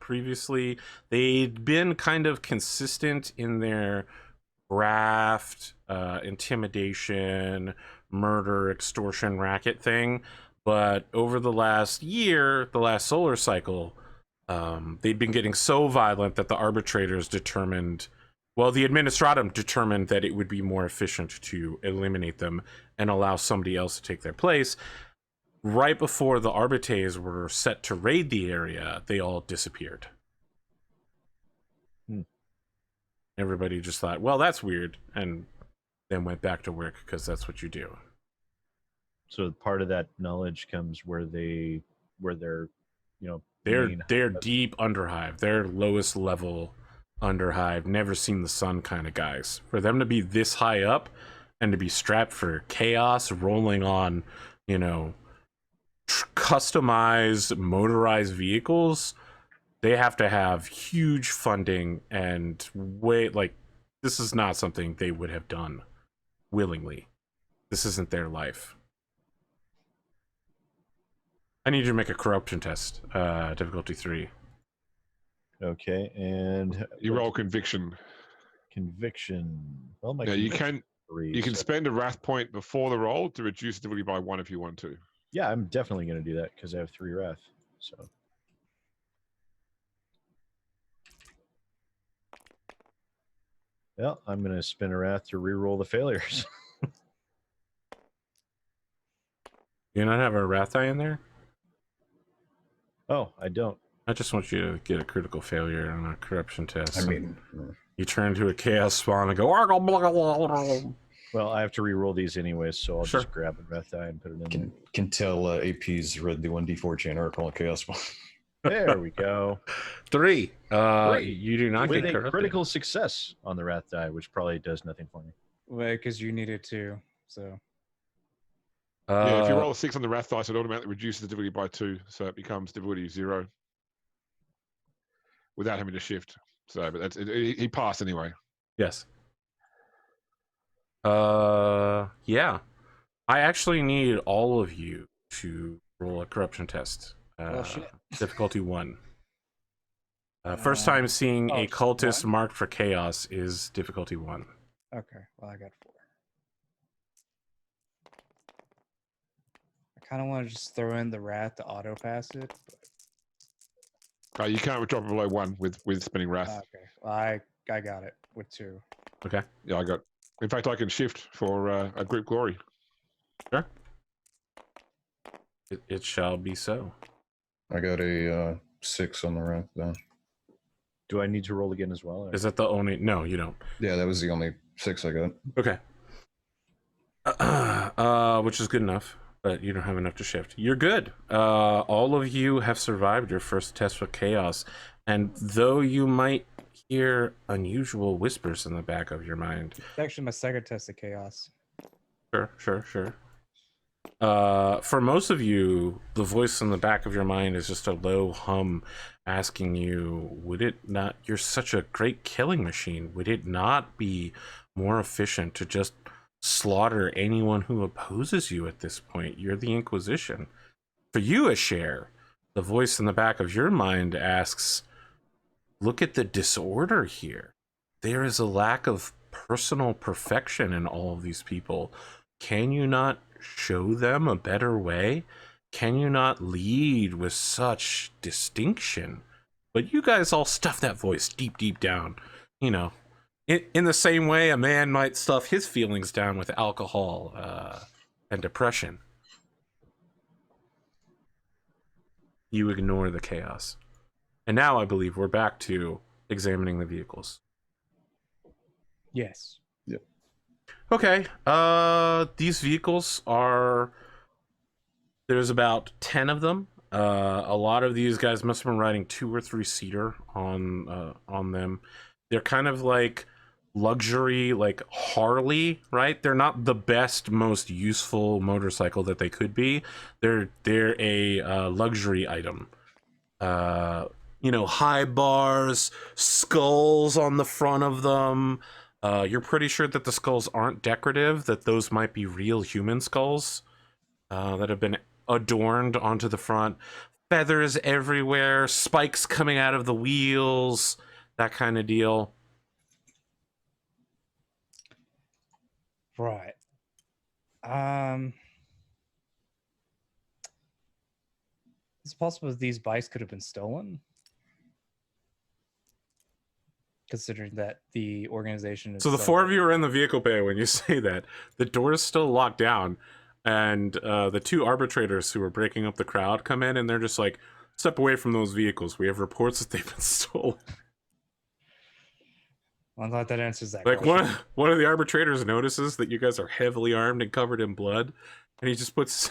Previously, they'd been kind of consistent in their graft, intimidation, murder, extortion, racket thing, but over the last year, the last solar cycle, they'd been getting so violent that the arbitrators determined, well, the administratum determined that it would be more efficient to eliminate them and allow somebody else to take their place. Right before the arbites were set to raid the area, they all disappeared. Everybody just thought, well, that's weird, and then went back to work because that's what you do.
So part of that knowledge comes where they're,
they're deep underhive. They're lowest level underhive, never seen the sun kind of guys. For them to be this high up and to be strapped for chaos, rolling on, customized motorized vehicles, they have to have huge funding and this is not something they would have done willingly. This isn't their life. I need you to make a corruption test, difficulty 3.
Okay, and
You roll conviction.
Conviction. Well, my
Now you
conviction
can
3,
you can
so-
spend a wrath point before the roll to reduce difficulty by 1 if you want to.
Yeah, I'm definitely going to do that because I have 3 wrath. So. Well, I'm going to spin a wrath to re-roll the failures.
You not have a wrath die in there?
Oh, I don't.
I just want you to get a critical failure on a corruption test.
I mean,
You turn to a chaos spawn and go, "Argle, blah, blah, blah, blah."
Well, I have to re-roll these anyways, so I'll
Sure.
just grab a Wrath die and put it in
Can tell AP's read the 1d4 chain oracle and chaos one.
there. There we go.
3.
Three.
You do not
With
get
a
corrupted.
critical success on the Wrath die, which probably does nothing for me.
Because you needed to. So
Yeah, if you roll a 6 on the Wrath dice, it automatically reduces the difficulty by 2, so it becomes difficulty 0 without having to shift. So, but that's he passed anyway.
Yes. Yeah. I actually need all of you to roll a corruption test.
shit.
Difficulty 1. First time seeing a
just
cultist
one?
marked for chaos is difficulty 1.
Okay, well I got 4. I kind of want to just throw in the Wrath to auto pass it. But,
You can't drop it below 1 with spinning Wrath.
okay, well, I got it with 2.
Okay.
Yeah, I got. In fact, I can shift for a group glory.
Sure. It shall be so.
I got a 6 on the wrath though.
Do I need to roll again as well? Or?
Is that the only? No, you don't.
Yeah, that was the only 6 I got.
Okay. Which is good enough, but you don't have enough to shift. You're good. All of you have survived your first test with chaos, and though you might hear unusual whispers in the back of your mind.
It's actually my second test of chaos.
Sure. For most of you, the voice in the back of your mind is just a low hum asking you, would it not, you're such a great killing machine, would it not be more efficient to just slaughter anyone who opposes you at this point? You're the Inquisition. For you, Eshairr, the voice in the back of your mind asks, look at the disorder here. There is a lack of personal perfection in all of these people. Can you not show them a better way? Can you not lead with such distinction? But you guys all stuff that voice deep down. You know, in the same way a man might stuff his feelings down with alcohol and depression. You ignore the chaos. And now I believe we're back to examining the vehicles.
Yes.
Okay, these vehicles are, there's about 10 of them. A lot of these guys must have been riding 2 or 3 seater on them. They're kind of like luxury, like Harley, right? They're not the best, most useful motorcycle that they could be. They're a luxury item. You know, high bars, skulls on the front of them. You're pretty sure that the skulls aren't decorative, that those might be real human skulls that have been adorned onto the front. Feathers everywhere, spikes coming out of the wheels, that kind of deal.
Right. It's possible that these bikes could have been stolen, considering that the organization is
So the 4 of you are in the vehicle bay when you say that. The door is still locked down, and the 2 arbitrators who are breaking up the crowd come in, and they're just like, step away from those vehicles. We have reports that they've been stolen.
I'm glad that answers that
Like
question.
one of the arbitrators notices that you guys are heavily armed and covered in blood, and he just puts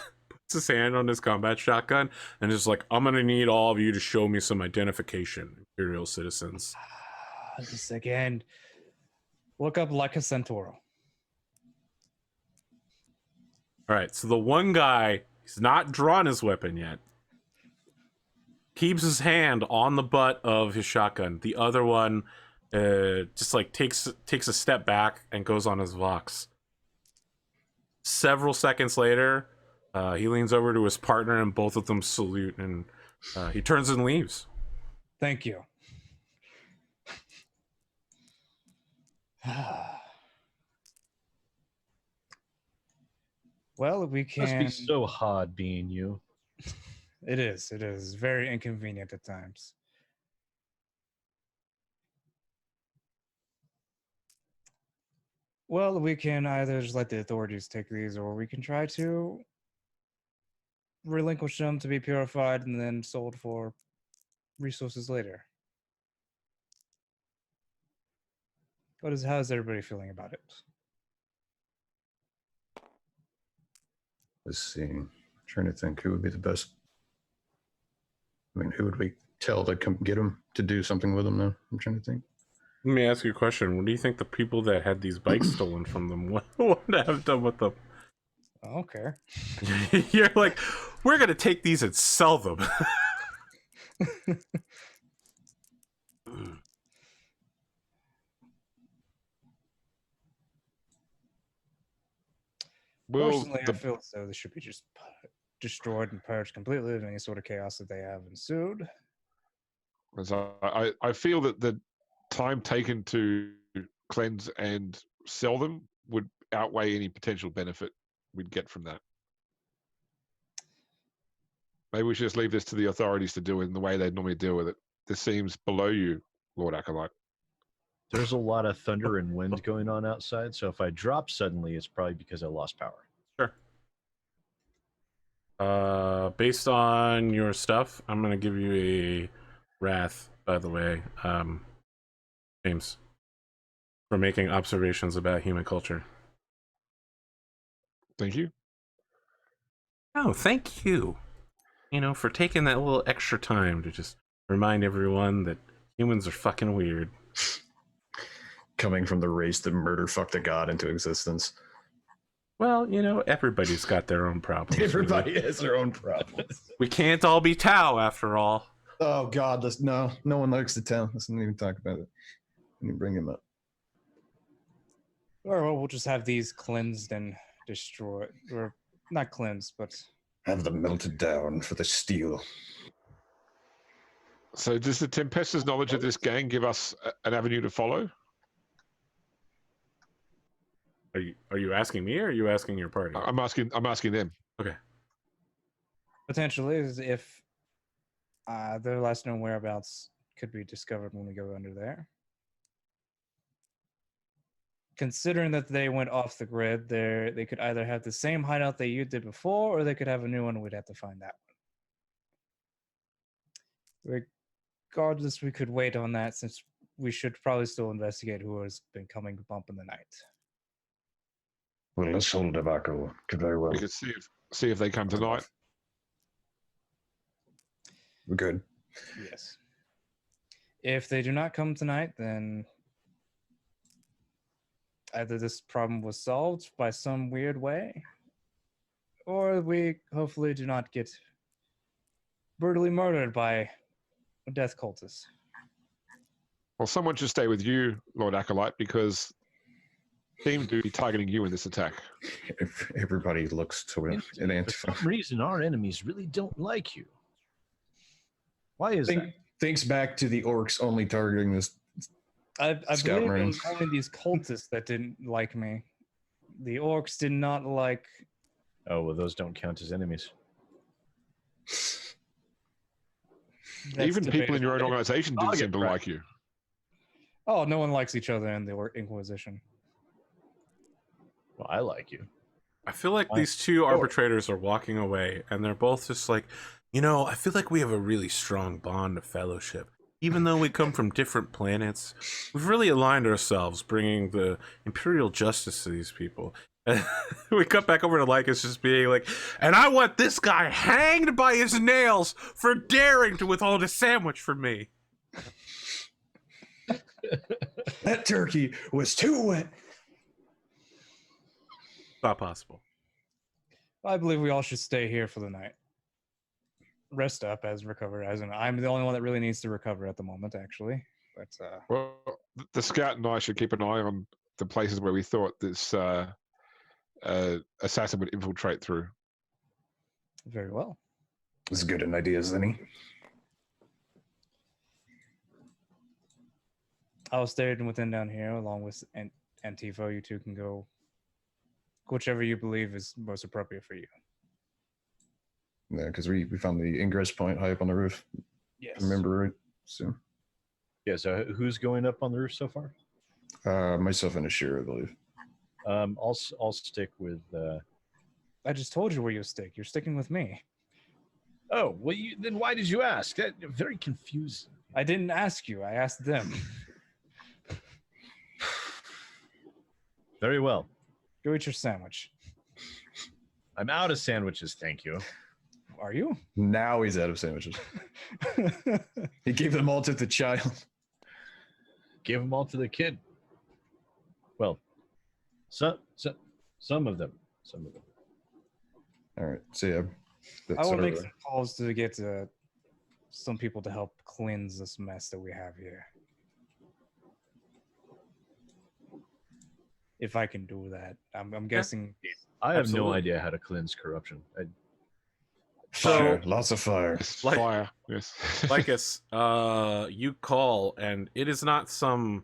his hand on his combat shotgun and is like, I'm gonna need all of you to show me some identification, Imperial citizens.
Just again, look up Lycus Centauro.
All right, so the one guy, he's not drawn his weapon yet, keeps his hand on the butt of his shotgun. The other one just like takes a step back and goes on his Vox. Several seconds later, he leans over to his partner and both of them salute, and he turns and leaves.
Thank you. Well, we
Must
can.
be so hard being you.
It is. It is very inconvenient at times. Well, we can either just let the authorities take these, or we can try to relinquish them to be purified and then sold for resources later. How is everybody feeling about it?
Let's see. I'm trying to think who would be the best. I mean, who would we tell to come get him to do something with him now? I'm trying to think.
Let me ask you a question. What do you think the people that had these bikes stolen from them would have done with them?
I don't care.
You're like, we're gonna take these and sell them.
Will
Personally, I feel as though they should be just destroyed and purged completely of any sort of chaos that they have ensued.
I feel that the time taken to cleanse and sell them would outweigh any potential benefit we'd get from that. Maybe we should just leave this to the authorities to do it in the way they normally deal with it. This seems below you, Lord Acolyte.
There's a lot of thunder and wind going on outside, so if I drop suddenly, it's probably because I lost power.
Sure. Based on your stuff, I'm gonna give you a wrath, by the way, James, for making observations about human culture.
Thank you.
Oh, thank you. You know, for taking that little extra time to just remind everyone that humans are fucking weird.
Coming from the race that murder fucked a god into existence.
Well, you know, everybody's got their own problems.
Everybody has their own problems.
We can't all be Tau, after all.
Oh God, no one likes the town. Let's not even talk about it. Let me bring him up.
Or well, we'll just have these cleansed and destroyed, or not cleansed, but
Have them melted down for the steel.
So does the Tempestus knowledge of this gang give us an avenue to follow?
Are you asking me, or are you asking your party?
I'm asking them.
Okay.
potentially is if their last known whereabouts could be discovered when we go under there. Considering that they went off the grid, they could either have the same hideout that you did before, or they could have a new one. We'd have to find that one. Regardless, we could wait on that, since we should probably still investigate who has been coming bump in the night.
Well, let's hold tobacco. Could very well.
We could see if they come tonight.
We're good.
Yes. If they do not come tonight, then either this problem was solved by some weird way, or we hopefully do not get brutally murdered by a death cultist.
Well, someone should stay with you, Lord Acolyte, because they seem to be targeting you in this attack.
If everybody looks to an
For
Antipho.
some reason, our enemies really don't like you. Why is that?
Thinks back to the orcs only targeting this.
I
Scout
believe it
Marines.
was only these cultists that didn't like me. The orcs did not like.
Oh, well, those don't count as enemies.
That's
Even people in your own
debatable.
organization didn't seem to
Target
like you.
Oh, no one likes each other in the Inquisition.
Well, I like you.
I feel like these two arbitrators are walking away, and they're both just like, you know, I feel like we have a really strong bond of fellowship. Even though we come from different planets, we've really aligned ourselves, bringing the imperial justice to these people. We cut back over to Lycus just being like, and I want this guy hanged by his nails for daring to withhold a sandwich from me.
That turkey was too wet.
Not possible.
I believe we all should stay here for the night. Rest up as recover, as in I'm the only one that really needs to recover at the moment, actually. But
Well, the scout and I should keep an eye on the places where we thought this assassin would infiltrate through.
very well.
As good an idea as any.
I'll stay within down here along with Antipho. You two can go whichever you believe is most appropriate for you.
Yeah, because we found the ingress point high up on the roof.
Yes.
Remember right? So
Yeah, so who's going up on the roof so far?
myself and Eshairr, I believe.
I'll stick with.
I just told you where you stick. You're sticking with me.
Oh, well, then why did you ask? That very confusing.
I didn't ask you. I asked them.
Very well.
Go eat your sandwich.
I'm out of sandwiches, thank you.
Are you?
Now he's out of sandwiches. He gave them all to the child.
Gave them all to the kid. Well, some of them. Some of them.
All right. So yeah.
I will make some calls to get some people to help cleanse this mess that we have here. If I can do that, I'm guessing.
I have
Absolutely.
no idea how to cleanse corruption.
Fire. Lots of fire.
Yes,
Like-
fire. Yes.
Lycus, you call, and it is not some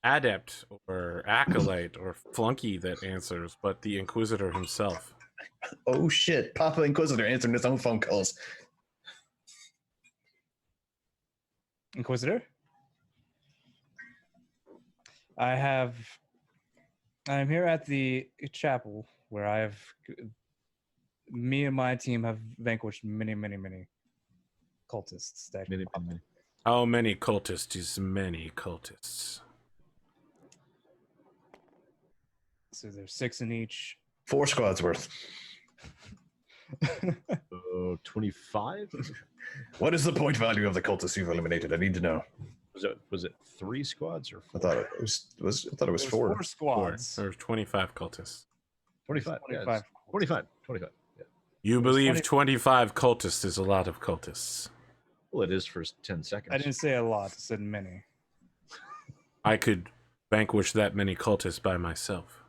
adept or acolyte or flunky that answers, but the Inquisitor himself.
Oh shit! Papa Inquisitor answering his own phone calls.
Inquisitor? I'm here at the chapel where me and my team have vanquished many cultists.
How many cultists is many cultists?
So there's 6 in each.
4 squads worth.
25?
What is the point value of the cultists you've eliminated? I need to know.
Was it 3 squads or 4?
I thought it was. I thought it was
There's
4.
4 squads.
There's 25 cultists.
25.
25.
25. Yeah.
You
There's
believe
20
25 cultists is a lot of cultists.
Well, it is for 10 seconds.
I didn't say a lot. I said many.
I could vanquish that many cultists by myself.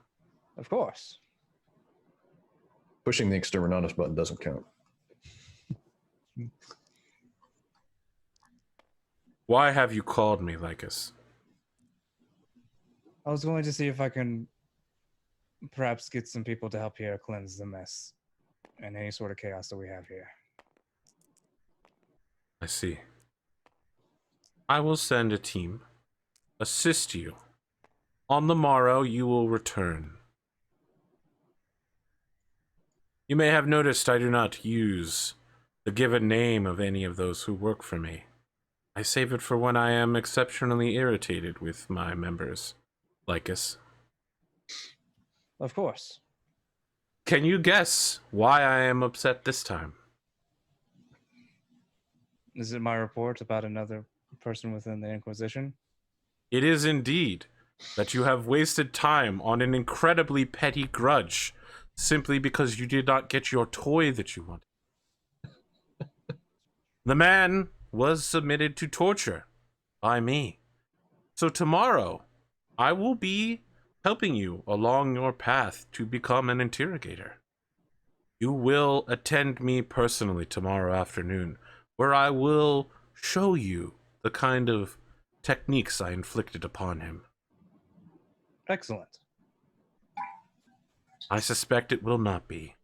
Of course.
Pushing the exterminatus button doesn't count.
Why have you called me, Lycus?
I was going to see if I can perhaps get some people to help here cleanse the mess and any sort of chaos that we have here.
I see. I will send a team, assist you. On the morrow, you will return. You may have noticed I do not use the given name of any of those who work for me. I save it for when I am exceptionally irritated with my members, Lycus.
Of course.
Can you guess why I am upset this time?
Is it my report about another person within the Inquisition?
It is indeed that you have wasted time on an incredibly petty grudge simply because you did not get your toy that you wanted. The man was submitted to torture by me. So tomorrow, I will be helping you along your path to become an interrogator. You will attend me personally tomorrow afternoon, where I will show you the kind of techniques I inflicted upon him.
Excellent.
I suspect it will not be.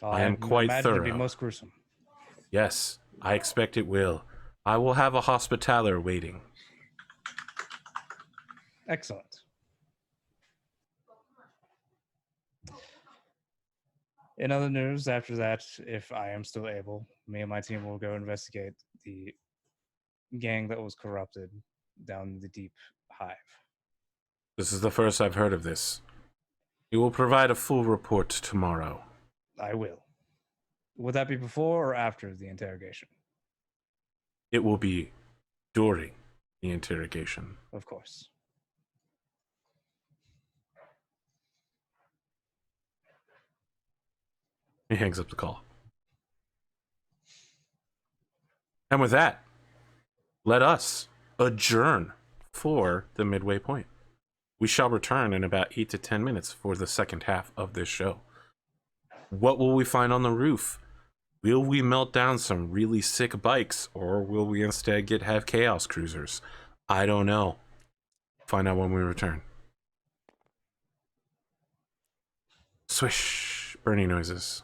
I am
would
quite
imagine it'd be
thorough.
most gruesome.
Yes, I expect it will. I will have a hospitaller waiting.
Excellent. In other news, after that, if I am still able, me and my team will go investigate the gang that was corrupted down the deep hive.
This is the first I've heard of this. You will provide a full report tomorrow.
I will. Would that be before or after the interrogation?
It will be during the interrogation.
Of course.
He hangs up the call. And with that, let us adjourn for the midway point. We shall return in about 8 to 10 minutes for the second half of this show. What will we find on the roof? Will we melt down some really sick bikes, or will we instead have chaos cruisers? I don't know. Find out when we return. Swish, burning noises.